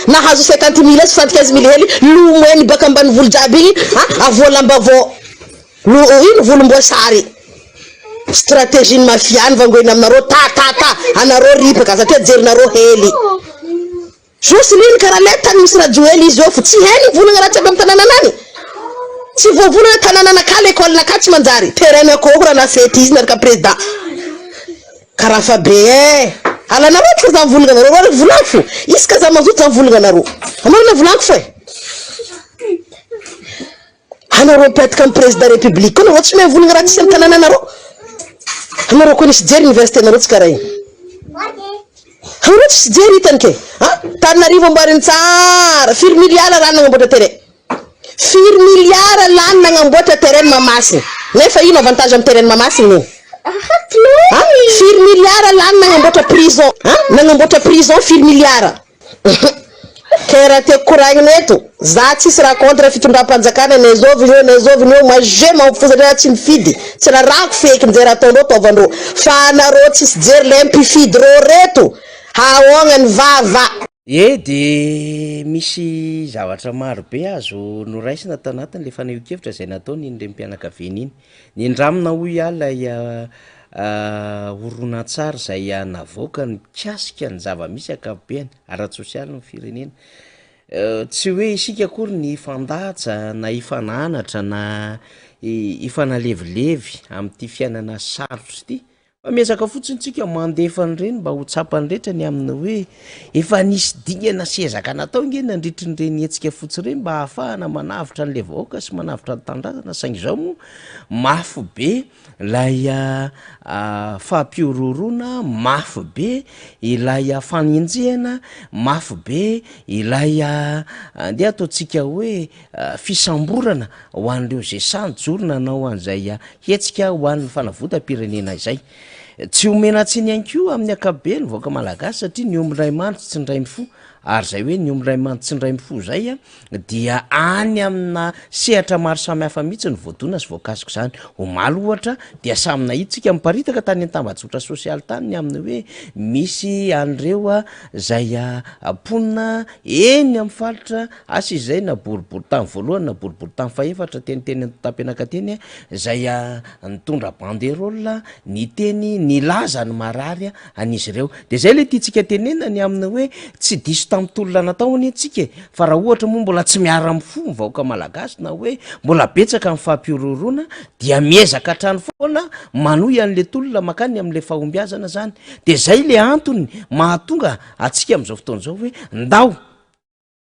nahazo 50 000 75 000 hely lomoeny baka ambany volo jiaby igny avolamba vao ino volomboasary stratégie mafiany vangoeny aminareo ta anareo ripaka satria jerinareo hely juste liny karaha le tany misy rajoely izy eo fa tsy hely volagna raha tsy aby amin'ny tanànanany tsy voavolana tanànanaka l'école naka tsy manjary terrain akoko raha nafety izy naraka président karaha fa be alanareo tsy ka za mivolagna anareo rô volagno fo isaka za mazoto za mivolagna anareo amarana volagno fo anareo mipetaka amin'ny président république koa nareo tsy mahay volagna raha tsisy amin'ny tanànanareo anareo koa nisy jery université nareo tsy karaha igny anareo tsisy jery hitany ke Tananarivo amboariny tsara 4 milliards raha nagnamboatra terrain 4 milliards lany nagnamboatra terrain Mamasina nefa ino avantage amin'ny terrain Mamasina 4 milliards lany nagnamboatra prison nagnamboatra prison 4 milliards kera te koragny eto za tsisy raha contre fitondram-panjakana nezoviny eo maje mampifozatra tsy mifidy tsy raha feky njery ataondreo taovandreo fa anareo tsisy jery le mpifidy reo reto haognany vava de misy zavatra maro be azo noraisina tao anatiny le fanehoan-kevitra zay nataony iny rempianakaviana iny ny ndramina hoy ala horonan-tsary zay navoaka ny pikasika ny zava-misy akapobeany ara-tsosialy ny firenena tsy hoe isika akory ny fandaja na ifananatra na ifanalevilevy amin'ity fiainana sarotra ity fa miezaka fotsiny tsika mandefa nyreny mba ho tsapany rehetra ny amina hoe efa nisy dingana sezaka natao nge nandritry nyreny etsika fotsy reny mba hahafahana manavitra n'le vahoaka sy manavitra ny tandrazana saingy zao moa mafy be lay fampiororona mafy be ilay faninjehana mafy be ilay ndeha ataotsika hoe fisamborana ho an'ireo zay sanjorona na ho an'izay hetsika ho an'ny fanavotam-pirenena izay tsy omena tsiny ihany koa amin'ny akabe ny vaoaka malagasy satria ny ombindray manitra tsy ndray mifo ary zay hoe ny ombindray manitra tsy ndray mifo zay dia any amina sehatra maro samihafa mihitsy ny voadona sy voankazoko zany omaly ohatra dia samina hitsika miparitaka tany an-tambajotra sosialy tany ny aminy hoe misy an'ireo zay ponina eny amin'ny falitra asa izay na boribory tany voalohany na boribory tany faefatra teniteny tampianaka teny zay nitondra banderole ny teny ny laza ny marary an'izy ireo de zay le tiatsika tenena ny aminy hoe tsy diso tamin'ny tolona nataony atsika fa raha ohatra moa mbola tsy miara amin'ny fo vahoaka malagasy na hoe mbola betsaka amin'ny fampiororona dia miezaka hatrany foana manohy an'le tolona makany amin'le fahombiazana zany de zay le antony mahatonga atsika amin'izao fotoan'izao hoe ndao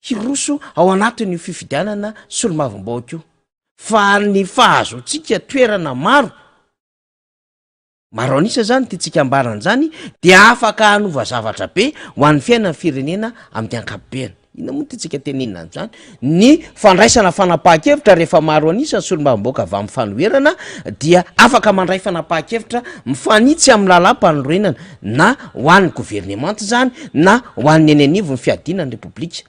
hiroso ao anatin'ny fifidianana solomavim-baoka io fa ny fahazotsika toerana maro anisa zany tiatsika ambarana zany dia afaka hanova zavatra be ho an'ny fiainany firenena amin'ny ankapobeny ina moa tiatsika tenenina zany ny fandraisana fanapaha-kevitra rehefa maro anisa ny solomavim-baoka avy amin'ny fanoherana dia afaka mandray fanapaha-kevitra mifanitsy amin'ny lalam-panorenana na ho an'ny gouvernemanta zany na ho an'ny eny anivo ny fiadinany repoblika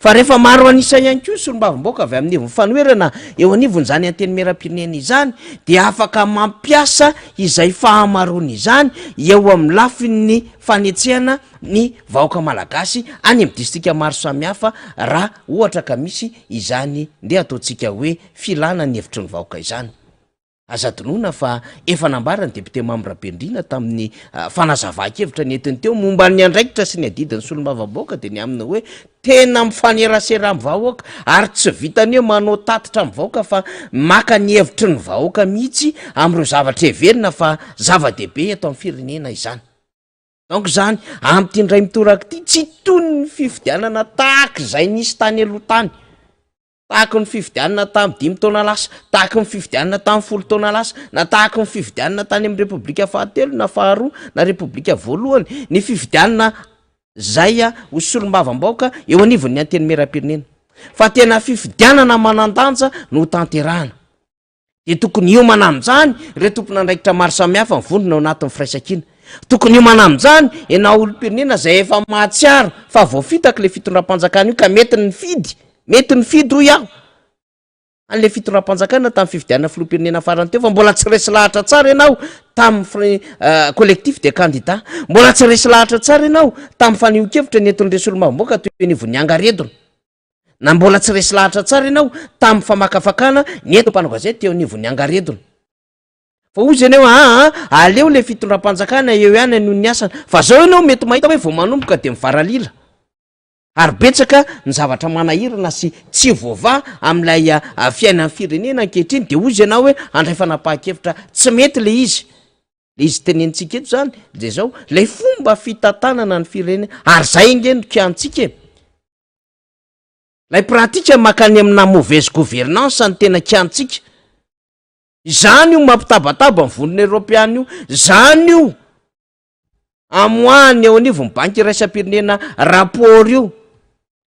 fa rehefa maro anisa ihany koa solomavim-baoka avy amin'ny ivony fanoherana eo anivony zany anteny meram-pirenena izany dia afaka mampiasa izay fahamarony izany eo amin'ny lafin'ny fanetsehana ny vahoaka malagasy any amin'ny distrika maro samihafa raha ohatra ka misy izany nde ataotsika hoe filana ny hevitry ny vahoaka izany azadinoana fa efa nambarany député Mambrabendrina tamin'ny fanazava-kevitra ny entiny teo momba ny andraikitra sy ny adidiny solomavim-baoka de ny aminy hoe tena mifanerasera amin'ny vahoaka ary tsy vitany eo manao tatitra amin'ny vahoaka fa maka ny hevitry ny vahoaka mihitsy amin'ireo zavatra heverina fa zava-dehibe eto amin'ny firenena izany donc zany am'ty ndray mitoraka ity tsy tony ny fifidianana tahaka izay nisy tany aloha tany tahaka ny fifidianana tamin'ny 5 taona lasa tahaka ny fifidianana tamin'ny 10 taona lasa na tahaka ny fifidianana tany amin'ny repoblika fahatelo na faharoa na repoblika voalohany ny fifidianana zay ho solomavim-baoka eo anivon'ny anteny meram-pirenena fa tena fifidianana manandanja no tanterahana de tokony iomana amin'izany re tompona andraikitra maro samihafa mivondrona ao anatin'ny firaisan-kina tokony iomana amin'izany ena olo-pirenena zay efa mahatsiaro fa voafitaka le fitondram-panjakana io ka mety ny fidy ho iaho an'le fitondram-panjakana tamin'ny fifidianana filoham-pirenena farany teo fa mbola tsy resy lahatra tsara ianao tamin'ny collectif de candidat, mbola tsy resy lahatra tsara ianao tamin'ny fanio-kevitra nentin'ny resolomam-boaka toy ny voniangaredona, na mbola tsy resy lahatra tsara ianao tamin'ny famakafakana nento mpanao gazety eo ny voniangaredona. Fa ozy ianao aleo le fitondram-panjakana eo ihany noho ny asana, fa zao ianao mety mahita hoe vao manomboka de mivaralila. Ary betsaka ny zavatra manahirana sy tsy voava amin'ilay fiainan'ny firenena ankehitriny de ozy ianao hoe andray fanapahan-kevitra tsy mety le izy tenenitsika eto zany de zao lay fomba fitantanana ny firenena ary zay ingeny kiantsika lay pratika makany amina mauvaise gouvernance ny tena kiantsika. Zany io mampitabataba ny vonona Europeana io, zany io amoahany eo anivon'ny banky iraisam-pirenena rapport io,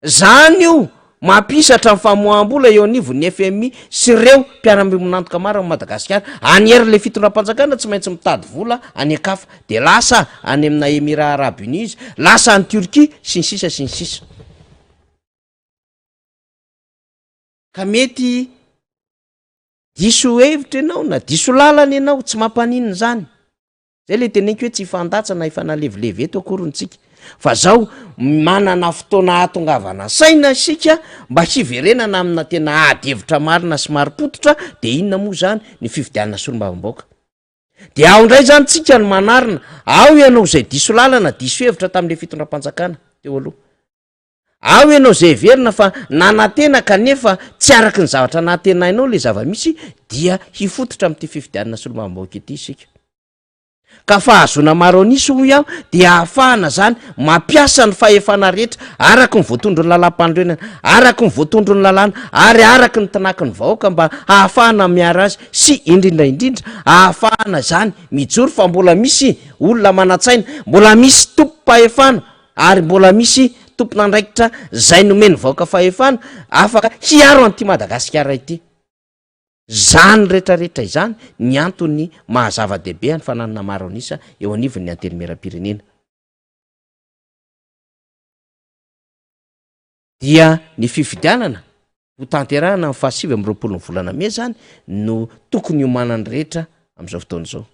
zany io mampisatra ny famoaham-bola eo anivon'ny FMI sy ireo mpiara-monantoka maro amin'ny Madagasikara. Anyery le fitondram-panjakana tsy maintsy mitady vola any akafa de lasa any amina Émirats Arabes Unis, lasa any Turquie sy ny sisa sy ny sisa. Ka mety diso hevitra ianao na diso lalana ianao tsy mampaninina zany. Zay le teneniko hoe tsy fandatsana ifanalevilevy eto akorontsika. Fa zao manana fotoana atongavana saina isika mba hiverenana amina tena adhevitra marina sy maripototra de inona moa zany ny fifidianana solombavam-baoaka. De ao indray zany tsika ny manarina, ao ianao zay diso lalana diso hevitra tamin'le fitondram-panjakana teo aloha. Ao ianao zay verina fa nanantena kanefa tsy araky ny zavatra natenainao le zava-misy dia hifototra amin'ity fifidianana solombavam-baoaka ity isika. Ka fahazona maro anisy ho iaho dia ahafahana zany mampiasa ny fahefana rehetra araky ny voatondro ny lalam-pandroenana, araky ny voatondro ny lalàna ary araky ny tanaky ny vahoaka mba ahafahana miara azy sy indrindra ahafahana zany mijoro fa mbola misy olona manatsaina, mbola misy tompo-pahefana ary mbola misy tompon'andraikitra zay nomeny vahoaka fahefana afaka hiaro an'ity Madagasikara ity. Zany rehetrarehetra izany ny antony mahazava-dehibe ny fananana maro anisa eo anivon'ny antenimieram-pirenena. Dia ny fifidianana ho tanterahana amin'ny 27 ny volana May zany no tokony homanany rehetra amin'izao fotoana izao.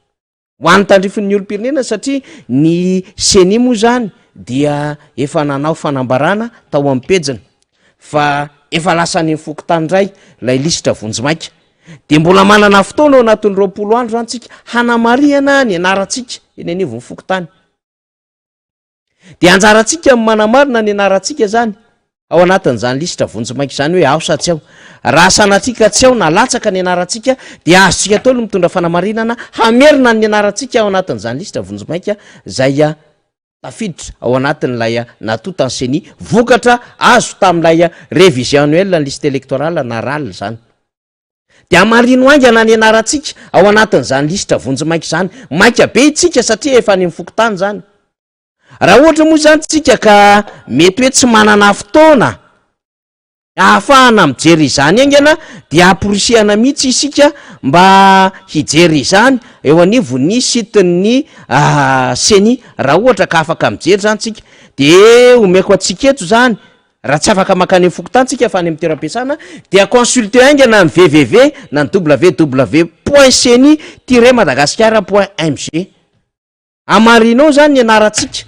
Ho an'ny tandrifin'ny olom-pirenena satria ny CENI moa zany dia efa nanao fanambarana tao amin'ny pejiny fa efa lasany mifoky tany indray lay lisitra vonjimaika. De mbola manana fotoana ao anatin'ny 20 andro zany tsika hanamariana ny anarantsika eny anivon'ny fokontany. De anjarantsika manamarina ny anarantsika zany ao anatin'izany lisitra vonjimaika zany hoe ao sa tsy ao. Raha sanatsika tsy ao na latsaka ny anarantsika dia azontsika tolo mitondra fanamarinana hamerina ny anarantsika ao anatin'izany lisitra vonjimaika zay tafiditra ao anatin'ilay natota ny CENI vokatra azo tamin'ilay révision annuelle ny liste électorale na RAL zany. De amarino aingana ny anarantsika ao anatin'izany lisitra vonjimaika zany, maika be itsika satria efa ny mifokotany zany. Raha ohatra moa zany tsika ka mety hoe tsy manana fotoana ahafahana mijery izany aingana dia aporisihana mihitsy isika mba hijery izany eo anivon'ny sitin'ny CENI raha ohatra ka afaka mijery zany tsika. De omeko atsika eto zany raha tsy afaka makany amin'ny fokotantsika fa any amin'ny toeram-piasana dia consulter aingana ny www na ny www.ceni-madagascar.mg. Amarinao zany ny anarantsika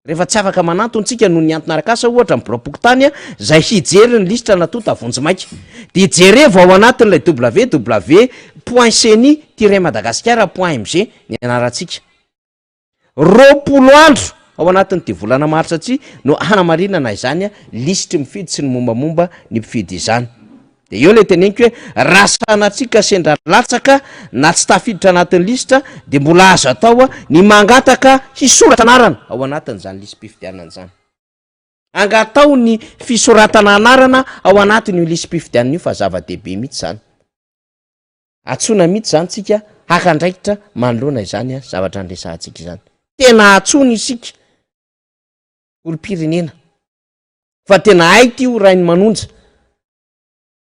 rehefa tsy afaka manantontsika noho ny antony arakasa ohatra miborapokotany zay hijery ny lisitra natota vonjimaika. De jereva ao anatin'ilay www.ceni-madagascar.mg ny anarantsika. 20 andro ao anatin'ity volana martsa tsy no hanamarinana izany lisitry mifidy sy ny mombamomba ny mpifidy izany. De eo le teneniko hoe raha sanatsika sendra latsaka na tsy tafiditra anatin'ny lisitra de mbola azo atao ny mangataka hisoratra anarana ao anatin'izany lisy mpifidianana zany. Angatao ny fisoratana anarana ao anatin'io lisy mpifidianana io fa zava-dehibe mihitsy zany. Atsona mihitsy zany tsika hakandraikitra manoloana izany zavatra andresahantsika izany. Tena atsony isika olom-pirenena fa tena haity io rainy manonja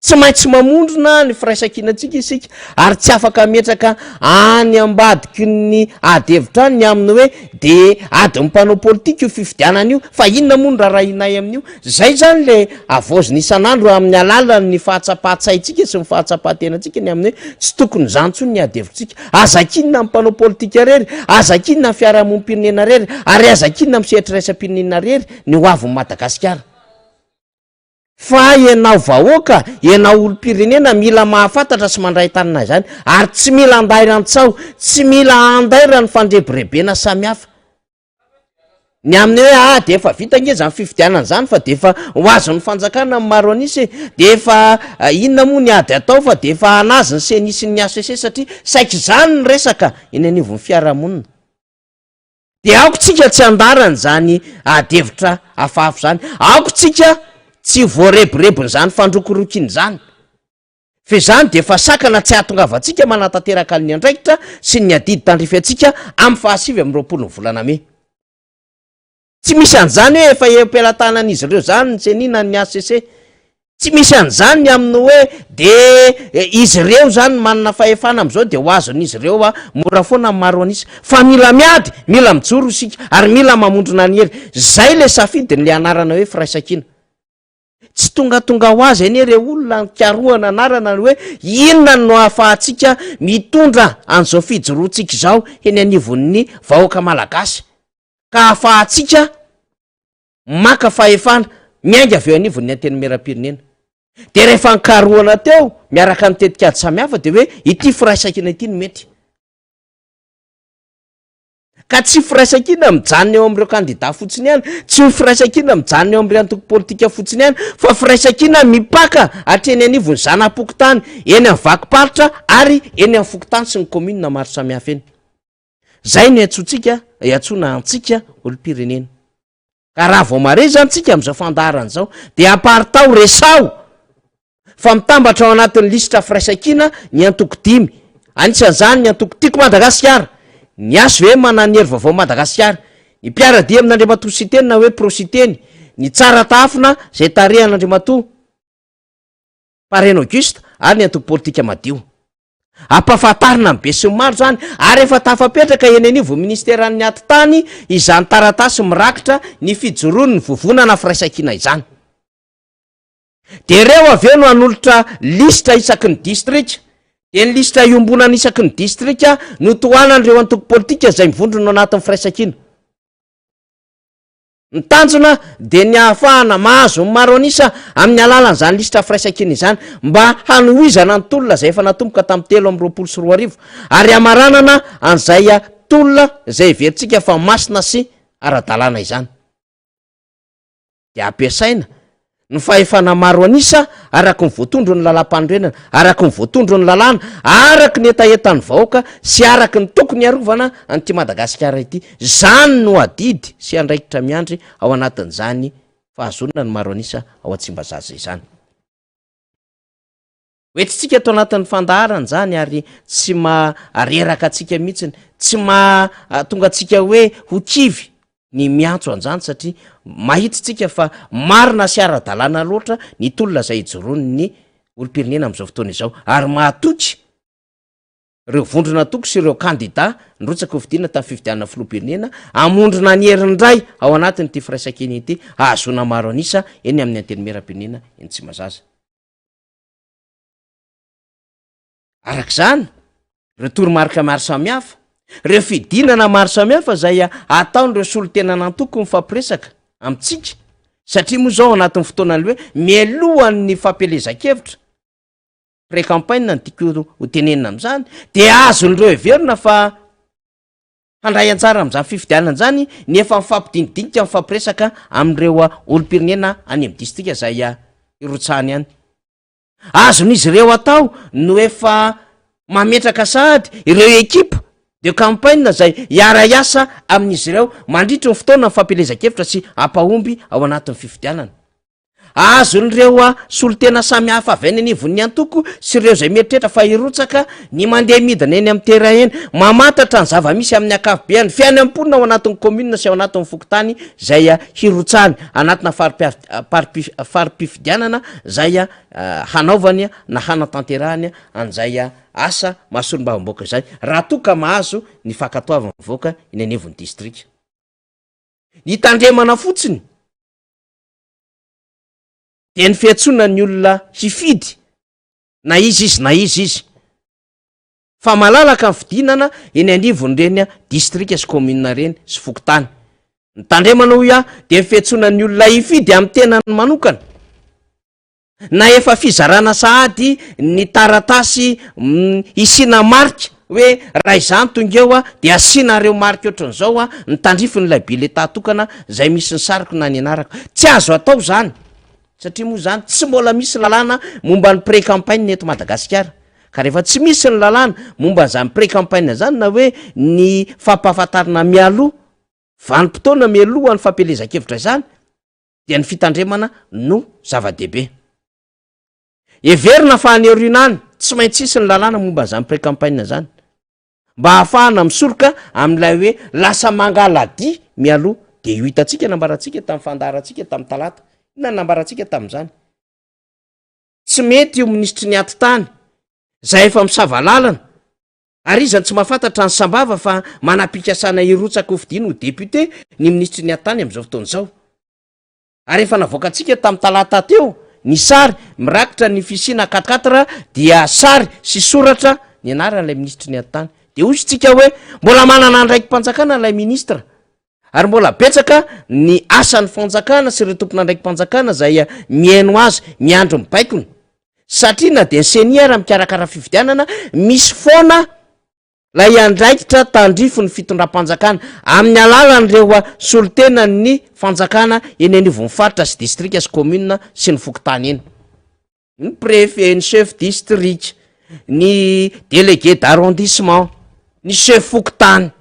tsy maintsy mamondrona ny firaisakinantsika isika ary tsy afaka metraka any ambadiky ny adevitra ny aminy hoe de ady mpanao politika io fifidianana io fa inona moa ny rahainay amin'io zay zany le avoziny isan'andro amin'ny alalany fahatsapatsaitsika sy ny fahatsapatenantsika ny amin'ny hoe tsy tokony zantsony ny adevitrika azakinina mpanao politika rery azakinina ny fiarahamonimpirenena rery ary azakinina miseritraisam-pirenena rery ny hoavin'ny Madagasikara fa ianao vahoaka ianao olom-pirenena mila mahafantatra sy mandray tanina zany ary tsy mila andairantsao tsy mila andaira ny fandrebirebena samihafa ny amin'ny hoe de efa vita nge zany fifidianana zany fa de efa ho azo ny fanjakana ny maro anisy de efa inona moa ny ady atao fa de efa anazy ny senisy ny ACC satria saika zany ny resaka eny anivon'ny fiarahamonina de aokotsika tsy andarany zany adevitra afafo zany aokotsika tsy voarebirebiny zany fandrokorokin zany fe zany de efa sakana tsy ahatongavantsika manatanteraka ny andraikitra sy ny adidy tandrify atsika amin'ny fahasivy amin'ny 20 volana May tsy misy an'izany hoe efa empelantanan'izy ireo zany ny senina ny ACC tsy misy an'izany amin'ny hoe de izy ireo zany manana fahefana am'izao de ho azon'izy ireo mora foana maro anisy fa mila miady mila mijoro isika ary mila mamondrona ny hery zay le safidiny le anarana hoe firaisakina tsy tongatonga ho azy eny re olona nikaroana anarana hoe inona no ahafahantsika mitondra an'izao fijoroantsika izao eny anivon'ny vahoaka malagasy ka ahafahantsika maka fahefana miainga avy eo anivon'ny anteny meram-pirenena de rehefa nikaroana teo miaraka mitetika ady samihafa de hoe ity firaisakina ity ny mety ka tsy firaisakina mijanona eo amin'ireo kandida fotsiny ihany tsy firaisakina mijanona eo amin'ireo antoko politika fotsiny ihany fa firaisakina mipaka hatreny anivony zanam-pokotany eny amin'ny vakiparitra ary eny amin'ny fokotany sy ny commune maro samihafa eny zay no iatsona antsika olom-pirenena ka raha vao mare zany tsika amin'izao fandaharana zao de aparitao resao fa mitambatra ao anatin'ny lisitra firaisakina ny antoko 5 anisan'izany ny antoko tiako Madagasikara ny azo hoe mananyery vaovao Madagasikara ny mpiaradia amin'Andriamatoa siteny na hoe prositeny ny tsara tafina zay tarehan'Andriamatoa Parrain Auguste ary ny antoko politika madio ampahafantarina be sy maro zany ary efa tafapetraka eny anivo ministeran'ny atitany izany taratasy mirakitra ny fijoroany ny vovonana firaisakina izany de reo avy eo no anolotra lista isaky ny distrika de ny lista iombonana isaky ny distrika no tohanan'ireo antoko politika zay mivondrona ao anatin'ny firaisakina ny tanjona de ny ahafahana mahazo ny maro anisa amin'ny alalan'izany lista firaisakina izany mba hanohizana ny tolona zay efa natomboka tamin'ny 3 ary amaranana an'izay tolona zay veritsika fa masina sy ara-dalàna izany de ampiasaina ny fahefana maro anisa araky ny voatondro ny lalam-pandroenana araky ny voatondro ny lalàna araky ny etaetan'ny vahoaka sy araky ny tokony arovana an'ity Madagasikara ity zany no adidy sy andraikitra miandry ao anatin'izany fahazonana ny maro anisa ao Tsimbazaza izany oetritsika ato anatin'ny fandaharana zany ary tsy mareraka atsika mihitsiny tsy tonga atsika hoe ho kivy ny miantso an'izany satria mahitsitsika fa marina sy ara-dalàna loatra ny tolona zay ijoroany ny olom-pirenena amin'izao fotoana izao ary mahatoky reo vondrona toko sy ireo kandida nrotsaka hovidina tamin'ny fifidianana filoham-pirenena amondrona ny herindray ao anatin'ity firaisakina ity ahazona maro anisa eny amin'ny anteny meram-pirenena eny Tsimbazaza arak'izany reo toromarika maro samihafa reo fidinana maro samihafa zay ataon'ireo solotena nantoko mifampiresaka amintsika satria moa zao anatin'ny fotoanany hoe mialohan'ny fampelezan-kevitra pré-campagne ny tiako ho tenenina amin'izany de azon'ireo heverina fa handray antsara amin'izany fifidianana zany ny efa mifampidinidinika mifampiresaka amin'ireo olom-pirenena any amin'ny distrika zay irotsahany ihany azon'izy ireo atao no efa mametraka sahady ireo ekipa de campagne zay iara-iasa amin'izy ireo mandritry ny fotoana ny fampelezan-kevitra sy ampahomby ao anatin'ny fifidianana azon'ireo solotena samy hafa avy any anivon'ny antoko sy ireo zay mieritrehitra fa hirotsaka ny mandeha midina eny amin'ny tera eny mamantatra ny zava-misy amin'ny akapobeany fiainam-ponina ao anatin'ny commune sy ao anatin'ny fokotany zay hirotsany anatina faripifidianana zay hanaovany na hanatanterahany anzay asa mahasolom-bavamboaka zay raha toka mahazo ny fakatoavany voaka iny anivon'ny distrika ny tandremana fotsiny de ny fiatsona ny olona hifidy na izy izy fa malalaka ny fidinana eny anivon'ireny distrika sy commune reny sy fokotany ny tandremana hoy de ny fiatsona ny olona hifidy amin'ny tenany manokana na efa fizarana sahady ny taratasy isina marika hoe raha izany tongeo de asianareo marika ohatran'izao ny tandrifon'ilay bileta tokana zay misy ny sariko na ny anarako tsy azo atao zany satria moa zany tsy mbola misy lalàna momba ny pré-campagne eto Madagasikara ka rehefa tsy misy ny lalàna momba zany pré-campagne zany na hoe ny fampahafantarana mialoha vanim-potoana mialoha ny fampelezan-kevitra zany dia ny fitandremana no zava-dehibe everina fa haneorinany tsy maintsy isy ny lalàna momba zany pré-campagne zany mba hahafahana misoroka amin'ilay hoe lasa mangalady mialoha de io hitatsika nambarantsika tamin'ny fandaratsika tamin'ny talata na nambarantsika tamin'izany tsy mety io ministry ny atitany zay efa misava lalana ary izany tsy mahafantatra ny sambava fa manam-pikasana hirotsaka hofidiny ho député ny ministry ny atitany amin'izao fotoan'izao ary efa navoakatsika tamin'ny talata teo ny sary mirakitra ny fisina 4 dia sary sy soratra ny anaran'ilay ministry ny atitany de ozytsika hoe mbola manana ndraiky mpanjakana ilay ministra ary mbola betsaka ny asan'ny fanjakana sy ireo tompona ndraiky mpanjakana zay miaino azy miandro mibaikony satria na de ny seniara mikarakara fifidianana misy foana lay andraikitra tandrifo ny fitondram-panjakana amin'ny alalan'ireo solotena ny fanjakana eny anivon'ny faritra sy distrika sy commune sy ny fokotany eny ny préfet ny chef district ny délégué d'arrondissement ny chef fokotany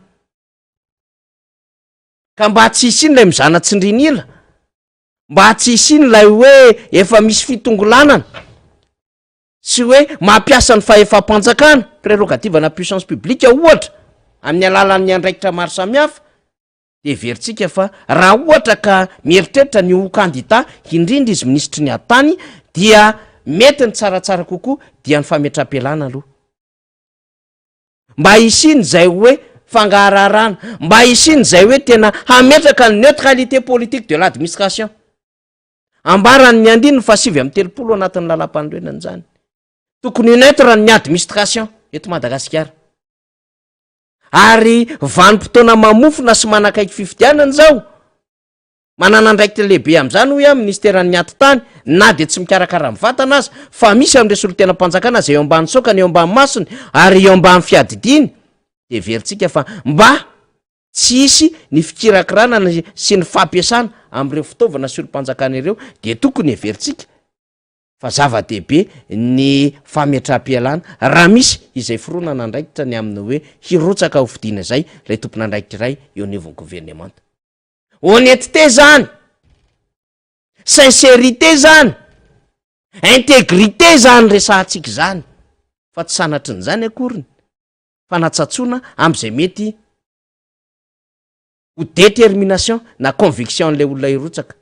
ka mba tsy isiny lay mizana tsindrinila mba tsy isiny lay hoe efa misy fitongolanana sy hoe mampiasa ny fahefa-panjakana prérogative na puissance publique ohatra amin'ny alalan'ny andraikitra maro samihafa de veritsika fa raha ohatra ka mieritreritra ny ho candidat indrindra izy ministry ny atany dia mety ny tsaratsara kokoa dia ny fametram-pialana aloha mba isiny zay hoe fangararana mba isiny zay hoe tena hametraka ny neutralité politique de l'administration ambarany ny andiny fa 7 anatin'ny lalam-panorenany zany tokony neutre ny administration eto Madagasikara ary vanim-potoana mamofona sy manakaiky fifidianana zao manana andraikitra lehibe amin'izany hoy ministeran'ny atitany na de tsy mikarakara mivatana azy fa misy amin'ireo solotena mpanjakana zay eo ambany sokany eo ambany masony ary eo ambany fiadidiny de veritsika fa mba tsy isy ny fikirakirana sy ny fampiasana amin'ireo fitaovana sy olo-mpanjakana ireo de tokony everitsika fa zava-dehibe ny fametram-pialana raha misy izay fironana andraikitra ny amin'ny hoe hirotsaka hofidiana zay lay tompona andraikitra iray eo anivon'ny gouvernement honnêteté zany sincérité zany intégrité zany resahantsika zany fa tsy sanatry ny zany akoriny fa natsatsona am'izay mety ho détermination na conviction n'lay olona hirotsaka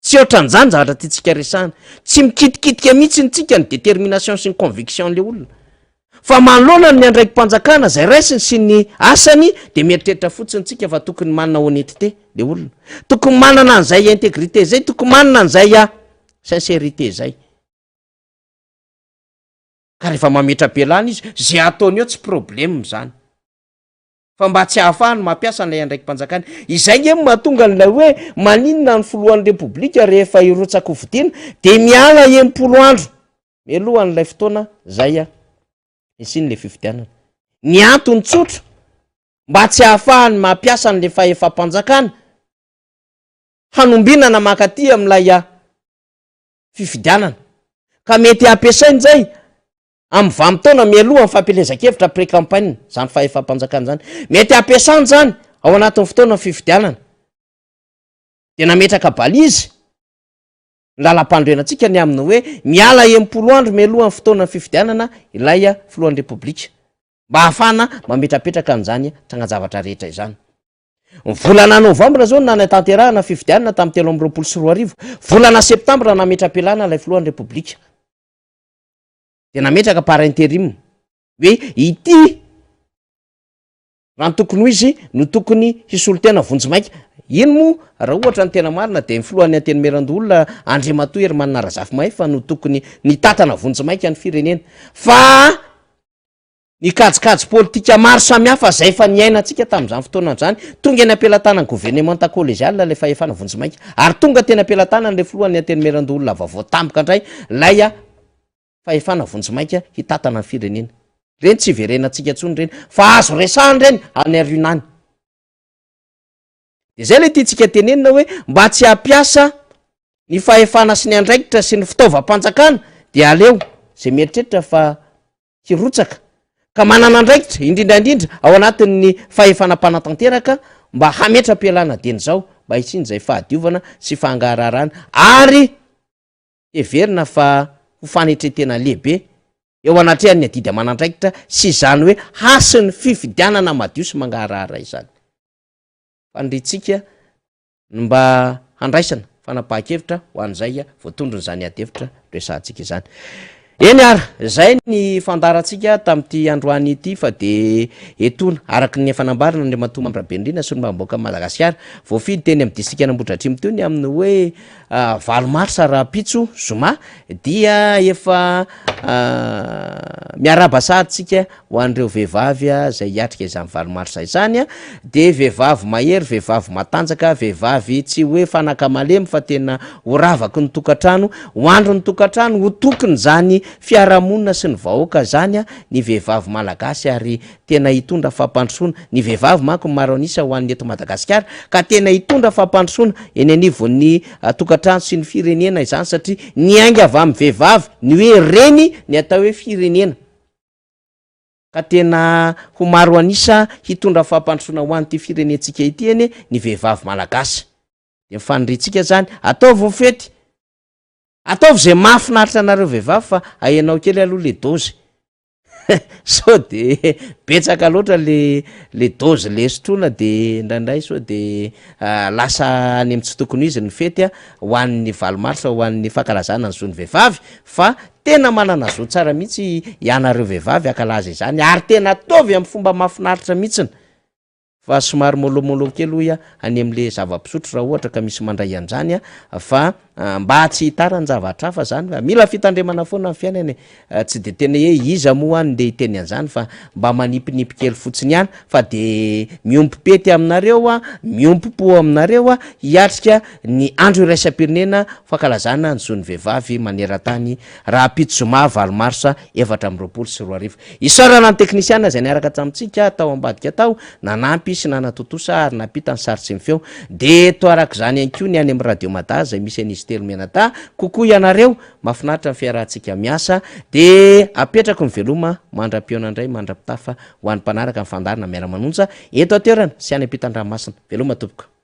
tsy ohatran'izany zavatra tiatsika resahana tsy mikitikitika mihitsy ntsika ny détermination sy ny conviction n'le olona fa manoloana ny andraiky mpanjakana zay raisiny sy ny asany de mieritreritra fotsiny tsika fa tokony manana honnêteté le olona tokony manana an'izay intégrité zay tokony manana an'izay sincérité zay ka rehefa mametra-pialana izy zay ataony eo tsy problème zany fa mba tsy hahafahany mampiasa n'lay andraiky mpanjakana izay nge mahatonga n'lay hoe maninona ny folohan'ny repoblika rehefa hirotsaka hofidiana de miala 10 andro mialohan'lay fotoana zay isiny le fifidianana ny antony tsotro mba tsy hahafahany mampiasa n'le fahefa-mpanjakana hanombinana makaty amin'ilay fifidianana ka mety hampiasainy zay amin'ny vanim-taona mialoha ny fampelezan-kevitra pré-campagne zany fahefa-mpanjakana zany mety hampiasany zany ao anatin'ny fotoana fifidianana de nametraka balizy lalam-pandroenantsika ny aminy hoe miala empolo andro mialohan'ny fotoana fifidianana ilay filohan'ny repoblika mba hahafana mametrapetraka an'izany tranajavatra rehetra izany. Volana novambra zao nana tanterahana fifidianana tamin'ny 3 volana septambra nametra-pialana ilay filohan'ny repoblika de nametraka par intérim hoe ity raha ny tokony ho izy no tokony hisolo-tena vonjimaika. Ino moa raha ohatra ny tena marina de ny filohan'ny anteny Merandolona Andriamatoa Hermanina Razafimay fa no tokony ny tatana vonjimaika ny firenena fa ny kajikajy politika maro samihafa zay fa niainantsika tamin'izany fotoana zany tonga any ampelantanany gouvernementa collégial le fahefana vonjimaika ary tonga teny ampelantanany le filohan'ny anteny Merandolona vaovao tampoka indray lay fahefana vonjimaika hitatana ny firenena. Reny tsy verenantsika tsony reny fa azo resahany reny any Arunany. De zay le tiatsika tenenina hoe mba tsy hampiasa ny fahefana sy ny andraikitra sy ny fitaovam-panjakana de aleo zay mieritreritra fa hirotsaka ka manana andraikitra indrindraindrindra ao anatin'ny fahefana mpanatanteraka mba hametra-pialana deny zao mba hisiny zay fahadiovana sy fangararana ary everina fa ho fanetretena lehibe eo anatrehan'ny adidy amanandraikitra sy zany hoe hasiny fifidianana madio sy mangarara izany. Fandritsika mba handraisana fanapahan-kevitra ho an'izay voatondrony zany adevitra resantsika izany. Eny ara zay ny fandarantsika tamin'ity androany ity fa de etona araky ny fanambarana Andriamatoa Mambrabenirina sy ny mbamboaka Madagasikara voafidy teny amin'ny distrika Ambohidratrimo teo ny aminy hoe 7 marsa Rapitso Zoma dia efa miaraba saditsika ho an'ireo vehivavy zay hiatrika izany 7 marsa izany de vehivavy mahery, vehivavy matanjaka, vehivavy tsy hoe fanakamalemy fa tena horavaky ny tokantrano, ho andro ny tokantrano ho tokony zany fiarahamonina sy ny vahoaka zany ny vehivavy malagasy ary tena hitondra fampandrosoana. Ny vehivavy manko maro anisa ho an'ny eto Madagasikara ka tena hitondra fampandrosoana eny anivon'ny tokantrano sy ny firenena izany satria ny ainga avy amin'ny vehivavy ny hoe reny ny atao hoe firenena ka tena ho maro anisa hitondra fampandrosoana ho an'ity firenentsika ity eny ny vehivavy malagasy. De mifaniritsika zany ataovy fety ataovy zay mahafinaritra anareo vehivavy fa ahenao kely aloha le dozy so de betsaka loatra le dozy le sotrona de ndraindray so de lasa any amin'ny tsy tokony izy ny fety ho an'ny 7 marsa ho an'ny fankalazana ny zon'ny vehivavy fa tena manana zo tsara mihitsy ianareo vehivavy akalaza izany ary tena ataovy amin'ny fomba mahafinaritra mihitsiny fa somary molomolo kely hoy any am'le zava-pisotro raha ohatra ka misy mandray an'izany fa mba tsy hitarany zavatra hafa zany fa mila fitandremana foana amin'ny fiainany tsy de tena hoe iza moa any nde hiteny an'izany fa mba manipinipy kely fotsiny ihany fa de miompipety aminareo miompipo aminareo hiatrika ny andro iraisam-pirenena fankalazana ny zon'ny vehivavy maneran-tany Rapitso Zoma 7 marsa 2024. Isarana ny teknisiana zay niaraka tamintsika tao ambadika tao nanampy sy nanatotosa ary napita ny sary sy ny feo de to araka zany ihany koa ny any amin'ny Radio Mada zay misy an'izy telo menata kokoa ianareo mahafinaritra ny fiarahantsika miasa de apetrako ny veloma mandram-piona indray mandram-pitafa ho an'ny mpanaraka ny fandarina miara-manonja eto atoerana sy any am-pitan-dranomasina veloma tompoko.